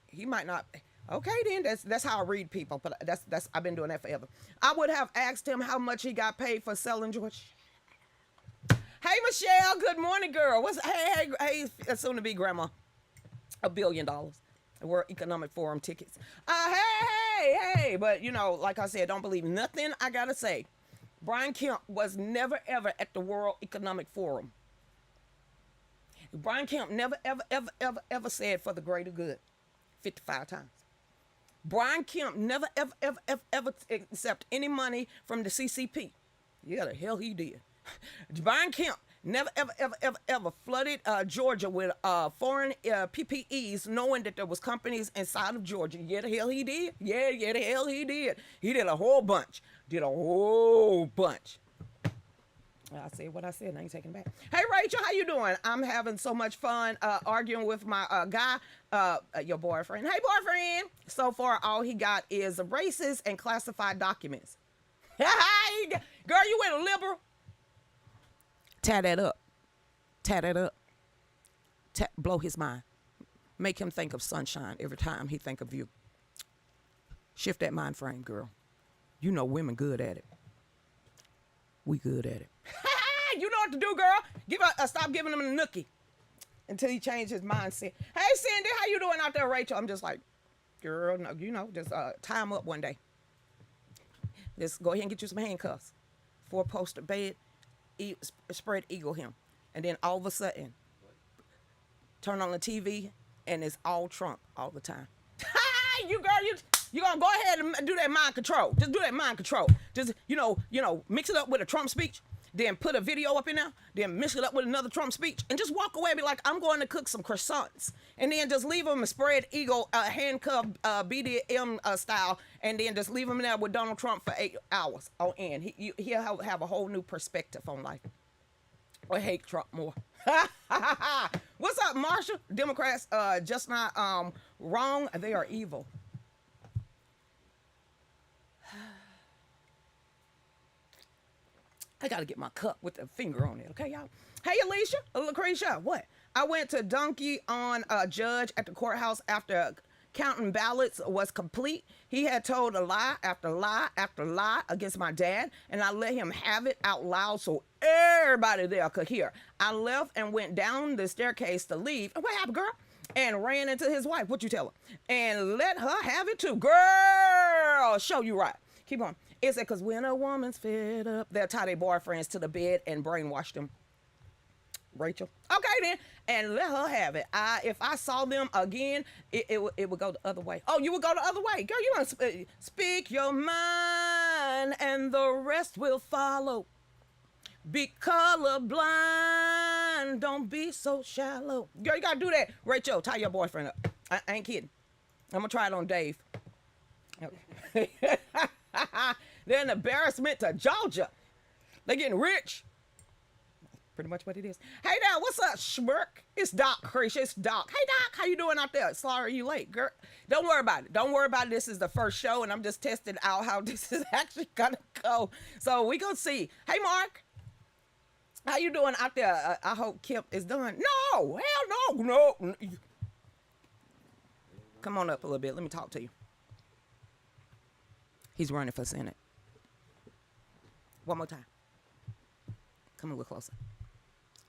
he might not. Okay, then that's how I read people, but that's I've been doing that forever. I would have asked him how much he got paid for selling George. Hey, Michelle, good morning, girl. Hey, soon to be grandma. $1 billion. World Economic Forum tickets. Hey, but you know, like I said, don't believe nothing I gotta say. Brian Kemp was never ever at the World Economic Forum. Brian Kemp never ever said for the greater good 55 times. Brian Kemp never ever accept any money from the CCP. Yeah, the hell he did. Brian Kemp never ever flooded Georgia with foreign PPEs, knowing that there was companies inside of Georgia. Yeah, the hell he did. Yeah, the hell he did. He did a whole bunch. I said what I said, and I ain't taking it back. Hey, Rachel, how you doing? I'm having so much fun arguing with my guy, your boyfriend. Hey, boyfriend. So far, all he got is racist and classified documents. Girl, you went a liberal. Tie that up. Blow his mind. Make him think of sunshine every time he think of you. Shift that mind frame, girl. You know women good at it. We good at it. You know what to do, girl. Stop giving him a nookie until he changes his mindset. Hey, Cindy, how you doing out there, Rachel? I'm just like, girl, no, you know, just tie him up one day. Just go ahead and get you some handcuffs. 4-poster bed, spread eagle him. And then all of a sudden, turn on the TV, and it's all Trump all the time. You gonna go ahead and do that mind control. Just do that mind control. Just, you know, mix it up with a Trump speech. then put a video up in there, then mix it up with another Trump speech, and just walk away and be like, I'm going to cook some croissants. And then just leave them and spread eagle, handcuff, BDM style, and then just leave him in there with Donald Trump for 8 hours on end. He'll have a whole new perspective on life. Or hate Trump more. What's up, Marshall? Democrats just not wrong. They are evil. I gotta get my cup with the finger on it, okay, y'all? Hey, Alicia, Cretia, what? I went to donkey on a judge at the courthouse after counting ballots was complete. He had told a lie after lie after lie against my dad, and I let him have it out loud so everybody there could hear. I left and went down the staircase to leave. What happened, girl? And ran into his wife. What you tell her? And let her have it too. Girl, show you right. Keep on. It said, because when a woman's fed up, they'll tie their boyfriends to the bed and brainwash them. Rachel. Okay, then. And let her have it. If I saw them again, it would go the other way. Oh, you would go the other way. Girl, you don't speak your mind and the rest will follow. Be colorblind. Don't be so shallow. Girl, you got to do that. Rachel, tie your boyfriend up. I ain't kidding. I'm going to try it on Dave. Okay. They're an embarrassment to Georgia. They're getting rich. Pretty much what it is. Hey now, what's up, Schmirk? It's Doc, Cretia. It's Doc. Hey Doc, how you doing out there? Sorry you late, girl. Don't worry about it. Don't worry about it. This is the first show, and I'm just testing out how this is actually gonna go. So we gonna see. Hey Mark, how you doing out there? I hope Kip is done. No, hell no. Come on up a little bit. Let me talk to you. He's running for Senate. One more time. Come a little closer.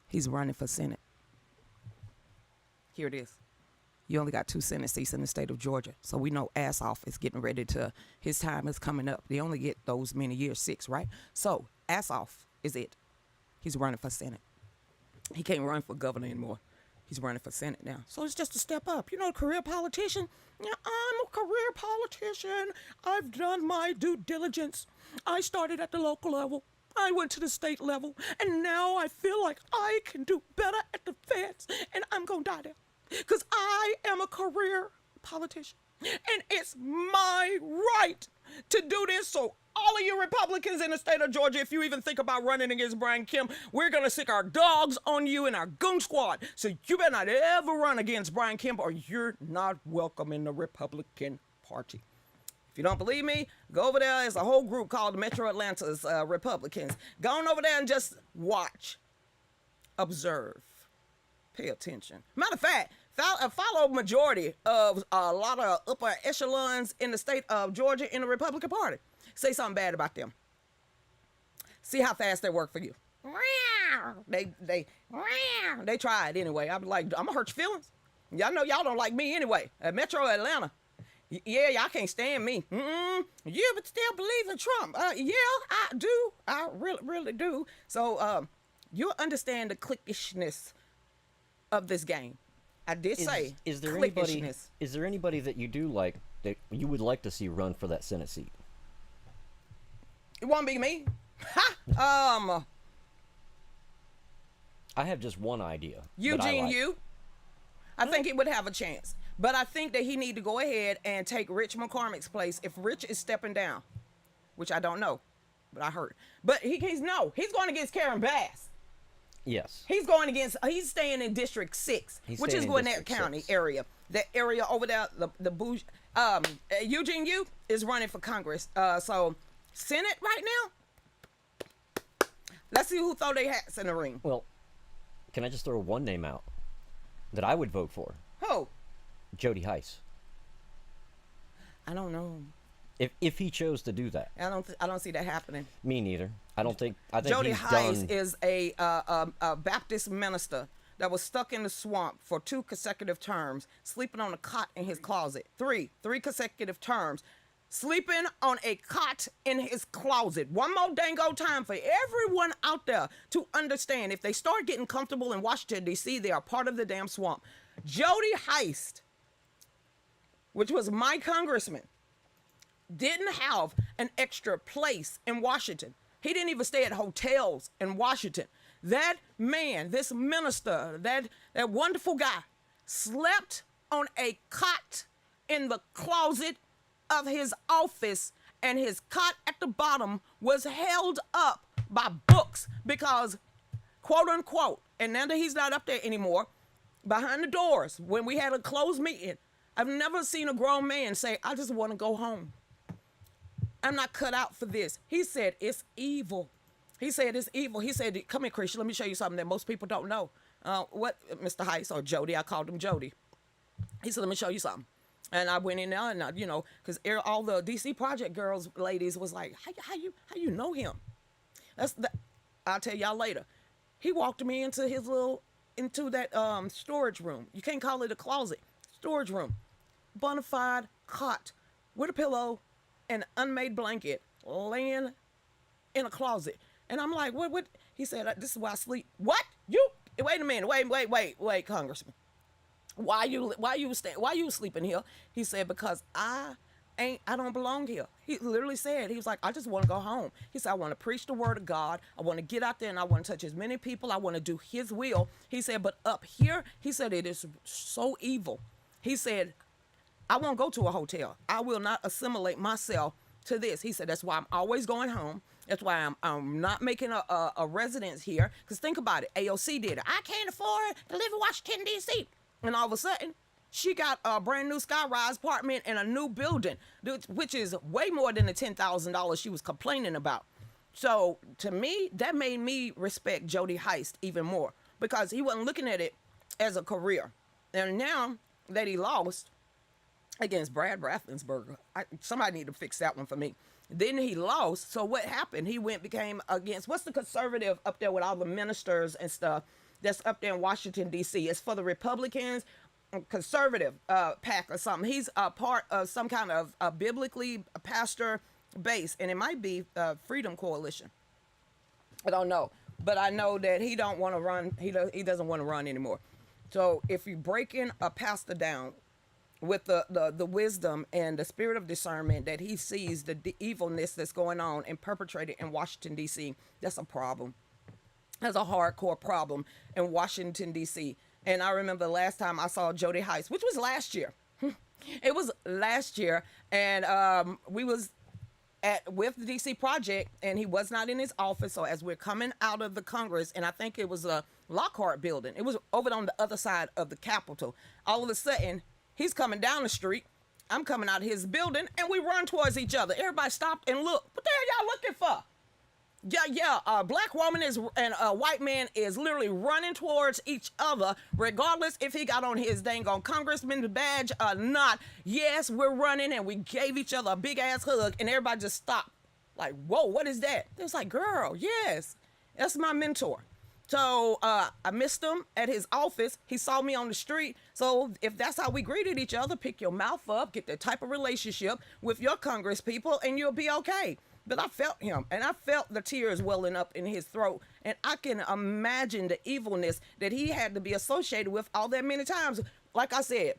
He's running for Senate. Here it is. You only got 2 Senate seats in the state of Georgia. So we know Assoff is getting ready to, his time is coming up. They only get those many years, 6, right? So Assoff is it. He's running for Senate. He can't run for governor anymore. He's running for Senate now. So it's just a step up. You know, a career politician? Yeah, I'm a career politician. I've done my due diligence. I started at the local level. I went to the state level. And now I feel like I can do better at the feds. And I'm going to die there. Because I am a career politician. And it's my right to do this. So all of you Republicans in the state of Georgia, if you even think about running against Brian Kemp, we're going to sick our dogs on you and our goon squad. So you better not ever run against Brian Kemp or you're not welcome in the Republican Party. If you don't believe me, go over there. There's a whole group called Metro Atlanta's Republicans. Go on over there and just watch. Observe. Pay attention. Matter of fact, follow majority of a lot of upper echelons in the state of Georgia in the Republican Party. Say something bad about them. See how fast they work for you. They tried anyway. I'm like, I'm gonna hurt your feelings. Y'all know y'all don't like me anyway. At Metro Atlanta. Yeah, y'all can't stand me. Yeah, but still believe in Trump. Yeah, I do. I really, really do. So you'll understand the cliquishness of this game. I did say is there anybody that you do like that you would like to see run for that Senate seat? It won't be me. I have just one idea. Eugene Yu. I think he would have a chance. But I think that he need to go ahead and take Rich McCormick's place if Rich is stepping down, which I don't know, but I heard. But he's going against Karen Bass. Yes. He's staying in District 6, which is Gwinnett County area. That area over there, Eugene Yu is running for Congress. So Senate right now, let's see who throw their hats in the ring. Well, can I just throw one name out that I would vote for? Who? Jody Heiss. I don't know. If he chose to do that, I don't see that happening. Me neither. I think Jody he's Heiss done. is a Baptist minister that was stuck in the swamp for 2 consecutive terms, sleeping on a cot in his closet. Three consecutive terms, sleeping on a cot in his closet. One more dango time for everyone out there to understand. If they start getting comfortable in Washington, D.C., they are part of the damn swamp. Jody Heiss, which was my congressman, didn't have an extra place in Washington. He didn't even stay at hotels in Washington. That man, this minister, that wonderful guy, slept on a cot in the closet of his office, and his cot at the bottom was held up by books because, quote unquote, and now that he's not up there anymore, behind the doors, when we had a closed meeting, I've never seen a grown man say, I just want to go home. I'm not cut out for this. He said, it's evil. He said, it's evil. He said, come here, Cretia, let me show you something that most people don't know. What, Mr. Heiss, or Jody, I called him Jody. He said, let me show you something. And I went in there and, you know, because all the DC Project girls, ladies, was like, how you know him? I'll tell y'all later. He walked me into into that storage room. You can't call it a closet. Storage room. Bonafide cot with a pillow and an unmade blanket laying in a closet. And I'm like, what? He said, this is where I sleep. What? You? Wait a minute. Wait, Congressman. Why you sleeping here? He said, because I don't belong here. He literally said, he was like, I just want to go home. He said, I want to preach the word of God. I want to get out there and I want to touch as many people. I want to do his will. He said, but up here, he said, it is so evil. He said, I won't go to a hotel. I will not assimilate myself to this. He said, that's why I'm always going home. That's why I'm not making a residence here. Because think about it. AOC did it. I can't afford to live in Washington, D.C. And all of a sudden, she got a brand new skyrise apartment in a new building, which is way more than the $10,000 she was complaining about. So to me, that made me respect Jody Heist even more because he wasn't looking at it as a career. And now that he lost against Brad Raffensperger, somebody need to fix that one for me. Then he lost. So what happened? He became against, what's the conservative up there with all the ministers and stuff that's up there in Washington, D.C.? It's for the Republicans, conservative pack or something. He's a part of some kind of biblically pastor base, and it might be Freedom Coalition. I don't know. But I know that he don't want to run. He doesn't want to run anymore. So if you're breaking a pastor down with the wisdom and the spirit of discernment that he sees the evilness that's going on and perpetrated in Washington, D.C., that's a problem. That's a hardcore problem in Washington, D.C. And I remember the last time I saw Jody Heist, which was last year. It was last year, and we was with the DC Project, and he was not in his office. So as we're coming out of the Congress, and I think it was a Lockhart building. It was over on the other side of the Capitol. All of a sudden, he's coming down the street. I'm coming out of his building, and we run towards each other. Everybody stopped and looked. What the hell y'all looking for? A black woman and a white man is literally running towards each other, regardless if he got on his dang on congressman badge or not. Yes, we're running, and we gave each other a big ass hug, and everybody just stopped. Like, whoa, what is that? It was like, girl, yes, that's my mentor. So I missed him at his office. He saw me on the street. So if that's how we greeted each other, pick your mouth up, get that type of relationship with your Congress people, and you'll be okay. But I felt him, and I felt the tears welling up in his throat, and I can imagine the evilness that he had to be associated with all that many times. Like I said,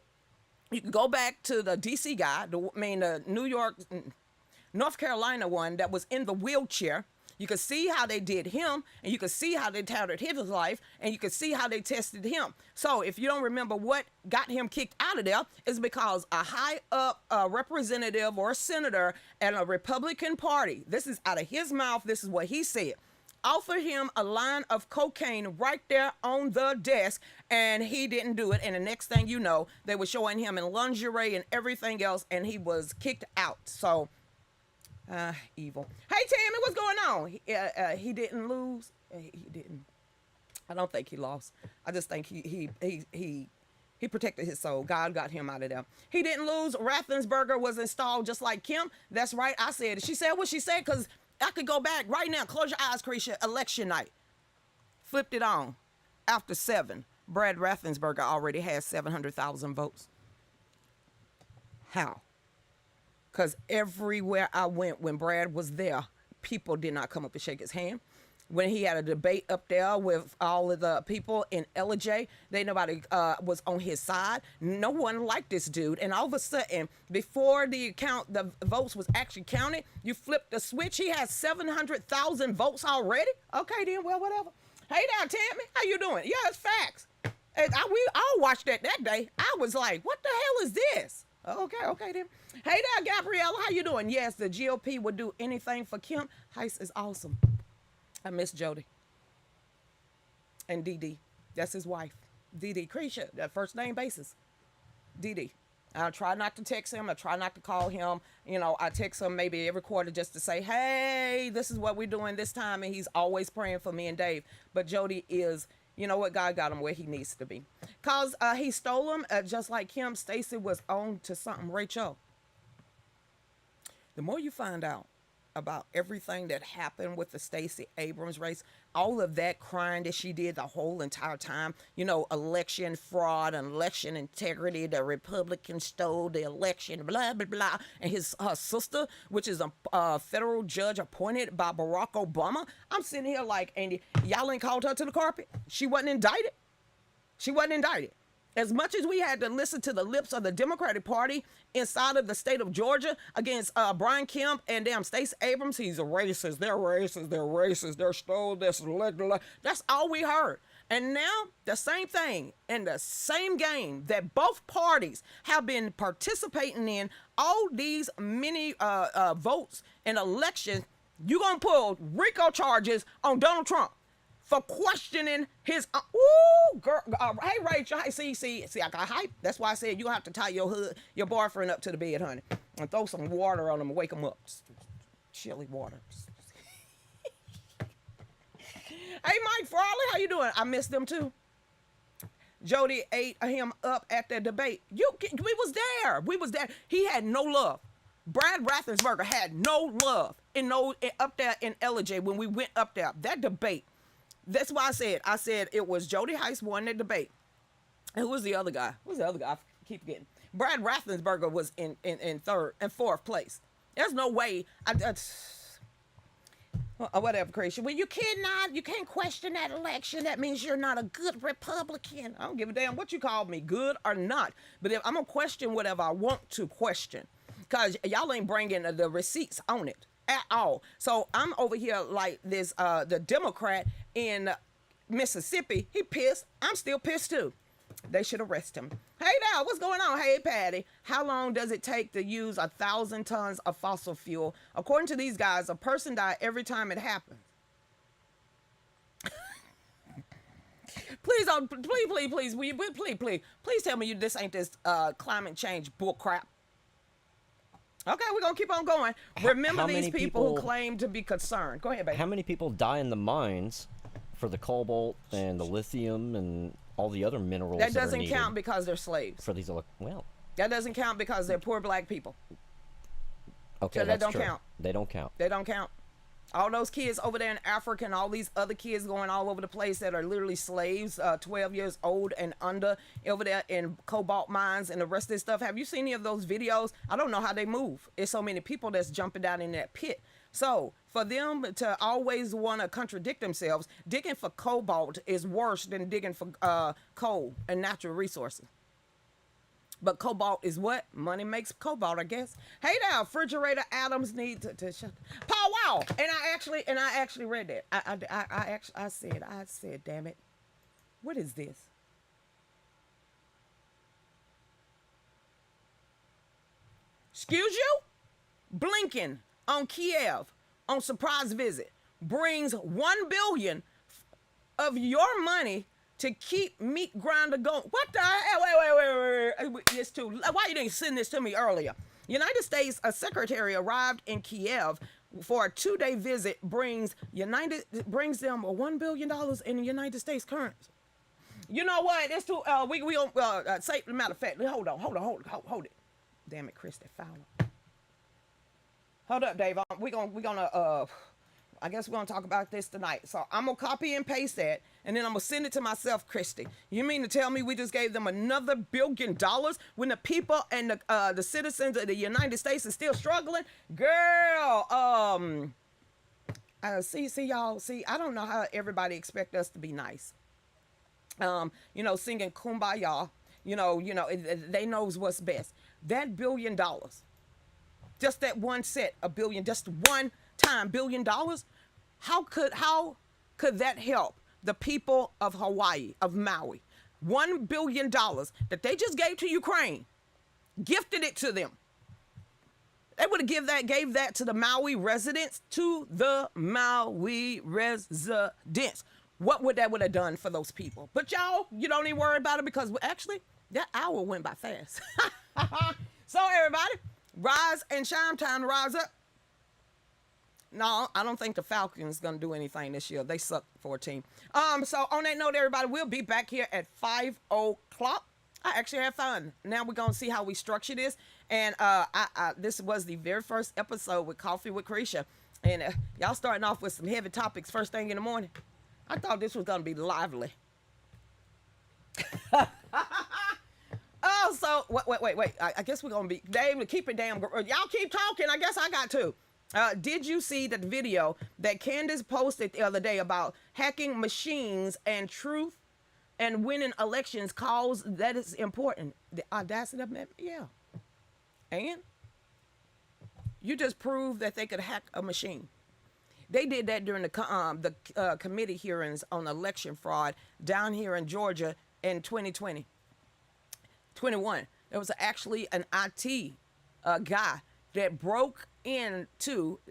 you can go back to the D.C. guy, the North Carolina one that was in the wheelchair. You could see how they did him, and you could see how they tattered his life, and you could see how they tested him. So if you don't remember what got him kicked out of there, it's because a high up representative or a senator at a Republican Party, this is out of his mouth, this is what he said, offered him a line of cocaine right there on the desk, and he didn't do it. And the next thing you know, they were showing him in lingerie and everything else, and he was kicked out. So evil. Hey, Tammy, what's going on? He didn't lose. He didn't. I don't think he lost. I just think he protected his soul. God got him out of there. He didn't lose. Raffensperger was installed just like Kim. That's right. I said it. She said what she said because I could go back right now. Close your eyes, Cretia. Election night. Flipped it on. After 7, Brad Raffensperger already has 700,000 votes. How? Because everywhere I went when Brad was there, people did not come up and shake his hand. when he had a debate up there with all of the people in LJ. Nobody was on his side. No one liked this dude. And all of a sudden, before the votes was actually counted, you flipped the switch. He has 700,000 votes already. Okay, then, well, whatever. Hey now, Tammy, how you doing? Yeah, it's facts. And we all watched that day. I was like, what the hell is this? Okay then. Hey there, Gabriella, how you doing? Yes, the GOP would do anything for Kim. Heist is awesome. I miss Jody. And Dee. That's his wife. Dee. Cretia, that first name basis. Dee. I try not to text him. I try not to call him. You know, I text him maybe every quarter just to say, hey, this is what we're doing this time. And he's always praying for me and Dave. But Jody is, you know what, God got him where he needs to be. Because he stole him just like Kim. Stacey was on to something. Rachel, the more you find out about everything that happened with the Stacey Abrams race, all of that crying that she did the whole entire time, you know, election fraud and election integrity, the Republicans stole the election, blah, blah, blah. And her sister, which is a federal judge appointed by Barack Obama. I'm sitting here like, Andy, y'all ain't called her to the carpet. She wasn't indicted. She wasn't indicted. As much as we had to listen to the lips of the Democratic Party inside of the state of Georgia against Brian Kemp and damn Stacey Abrams, he's a racist, they're racist, they're stole this, that's all we heard. And now the same thing in the same game that both parties have been participating in all these many votes and elections, you're going to pull RICO charges on Donald Trump for questioning his girl. Hey Rachel, hey, see, I got hype. That's why I said you have to tie your boyfriend up to the bed, honey, and throw some water on him and wake him up. Chilly water. Hey Mike Farley, how you doing? I missed them too. Jody ate him up at the debate. We was there. He had no love. Brad Raffensperger had no love up there in LJ when we went up there. That debate. That's why I said it was Jody Heist won the debate. And who was the other guy? I keep forgetting. Brad Raffensperger was in third and fourth place. There's no way. Whatever, Cretia. Well, you can't question that election. That means you're not a good Republican. I don't give a damn what you call me, good or not. But if I'm going to question whatever I want to question, because y'all ain't bringing the receipts on it at all. So I'm over here like this, the Democrat in Mississippi. He pissed. I'm still pissed too. They should arrest him. Hey now, what's going on? Hey Patty, how long does it take to use 1,000 tons of fossil fuel? According to these guys, a person died every time it happens. Please don't, please, will you, please tell me this ain't this climate change bull crap. Okay, we're going to keep on going. Remember these people who claim to be concerned. Go ahead, baby. How many people die in the mines for the cobalt and the lithium and all the other minerals that doesn't count because they're slaves. For these, that doesn't count because they're poor black people. Okay, so that don't true. Count. They don't count. They don't count. All those kids over there in Africa and all these other kids going all over the place that are literally slaves, 12 years old and under, over there in cobalt mines and the rest of this stuff. Have you seen any of those videos? I don't know how they move. It's so many people that's jumping down in that pit. So for them to always want to contradict themselves, digging for cobalt is worse than digging for coal and natural resources. But cobalt is what? Money makes cobalt, I guess. Hey now, refrigerator Adams needs to shut. Paul Wow. And I actually read that. I said, damn it. What is this? Excuse you? Blinken on Kiev on surprise visit brings $1 billion of your money to keep meat grinder going. What the hell? Wait. This too. Why you didn't send this to me earlier? United States secretary arrived in Kiev for a 2-day visit. Brings them $1 billion in the United States currency. You know what? It's too. We say matter of fact. Hold it. Damn it, Christy Fowler. Hold up, Dave. We're gonna I guess we're gonna talk about this tonight. So I'm gonna copy and paste that, and then I'm gonna send it to myself, Christy. You mean to tell me we just gave them another $1 billion when the people and the citizens of the United States are still struggling? Girl, See, y'all. See, I don't know how everybody expect us to be nice. Singing "Kumbaya." They knows what's best. That $1 billion, just that one set, $1 billion, just one time, $1 billion. How could that help the people of Hawaii, of Maui? $1 billion that they just gave to Ukraine, gifted it to them. They would have gave that to the Maui residents, What would that have done for those people? But y'all, you don't even worry about it because actually that hour went by fast. So everybody, rise and shine, time to rise up. No, I don't think the Falcons gonna do anything this year. They suck for a team. So on that note, everybody, we'll be back here at 5:00. I actually had fun. Now we're gonna see how we structure this. And this was the very first episode with Coffee with Cretia. And y'all starting off with some heavy topics first thing in the morning. I thought this was gonna be lively. Oh, so wait. I guess we're gonna be Dave. Keep it damn. Y'all keep talking. I guess I got to. Did you see that video that Candace posted the other day about hacking machines and truth and winning elections? Cause that is important. The audacity of it, yeah. And you just proved that they could hack a machine. They did that during the committee hearings on election fraud down here in Georgia in 2020. 21. There was actually an IT guy that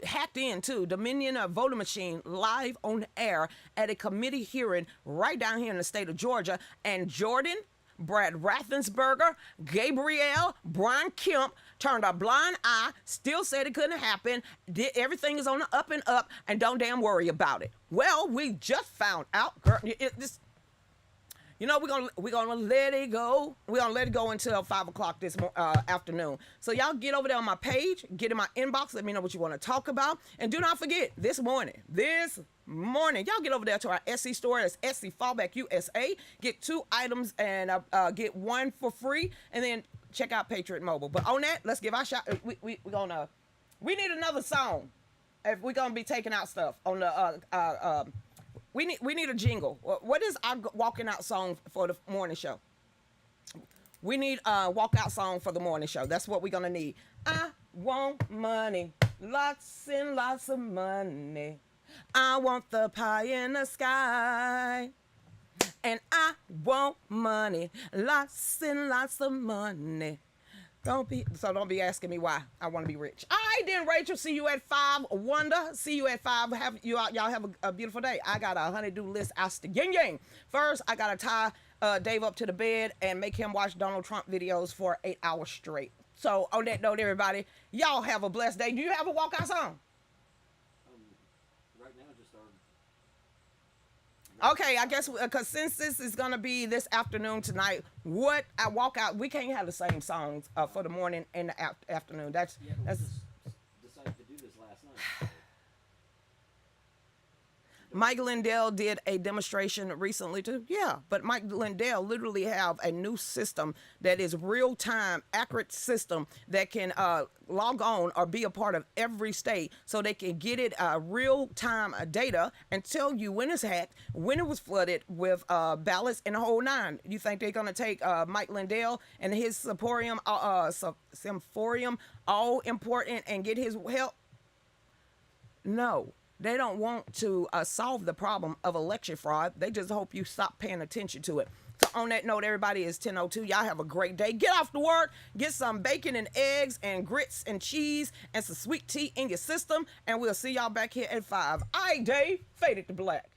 hacked into Dominion voting machine live on air at a committee hearing right down here in the state of Georgia. And Jordan, Brad Raffensperger, Gabrielle, Brian Kemp turned a blind eye, still said it couldn't happen, everything is on the up and up, and don't damn worry about it. Well, we just found out, girl, we're gonna let it go. We're gonna let it go until 5:00 this afternoon. So y'all get over there on my page, get in my inbox, let me know what you want to talk about. And do not forget, this morning, y'all get over there to our Etsy store. It's Etsy Fallback USA. Get 2 items and get 1 for free. And then check out Patriot Mobile. But on that, let's give our shot. We need another song if we're gonna be taking out stuff on the We need a jingle. What is our walking out song for the morning show? We need a walkout song for the morning show. That's what we're gonna need. I want money, lots and lots of money. I want the pie in the sky. And I want money, lots and lots of money. Don't be asking me why I want to be rich. All right, then, Rachel. See you at 5. Wanda. See you at 5. Y'all have a beautiful day. I got a honey-do list out the yin-yang. First, I got to tie Dave up to the bed and make him watch Donald Trump videos for 8 hours straight. So, on that note, everybody, y'all have a blessed day. Do you have a walkout song? Right now, just Okay, I guess because since this is gonna be this afternoon tonight, what I walk out, we can't have the same songs for the morning and the afternoon. That's decided to do this last night. Mike Lindell did a demonstration recently too. Yeah, but Mike Lindell literally have a new system that is real-time, accurate system that can log on or be a part of every state so they can get it real-time data and tell you when it's hacked, when it was flooded with ballots and the whole nine. You think they're going to take Mike Lindell and his Symphorium all important and get his help? No. They don't want to solve the problem of election fraud. They just hope you stop paying attention to it. So on that note, everybody, it's 10:02. Y'all have a great day. Get off to work. Get some bacon and eggs and grits and cheese and some sweet tea in your system. And we'll see y'all back here at 5. All right, Dave. Faded to black.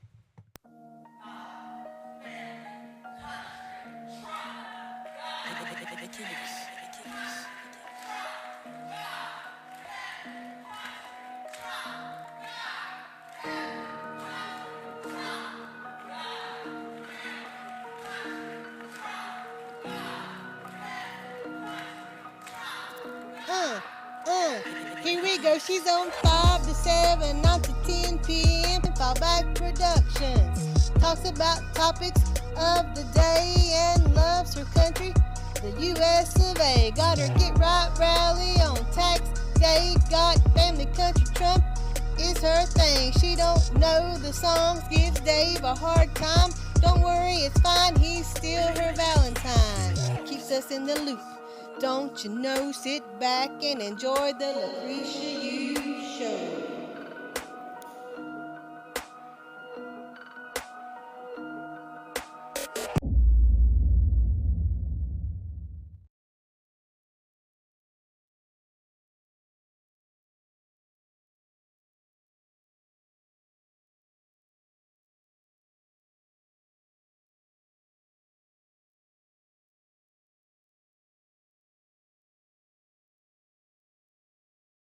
Here we go. She's on 5 to 7, 9 to 10 p.m. Fallback Productions. Talks about topics of the day and loves her country, the U.S. of A. Got her Get Right rally on tax day. Got family, country, Trump, is her thing. She don't know the songs, gives Dave a hard time. Don't worry, it's fine, he's still her Valentine. Keeps us in the loop, don't you know? Sit back and enjoy the Lucretia You Show.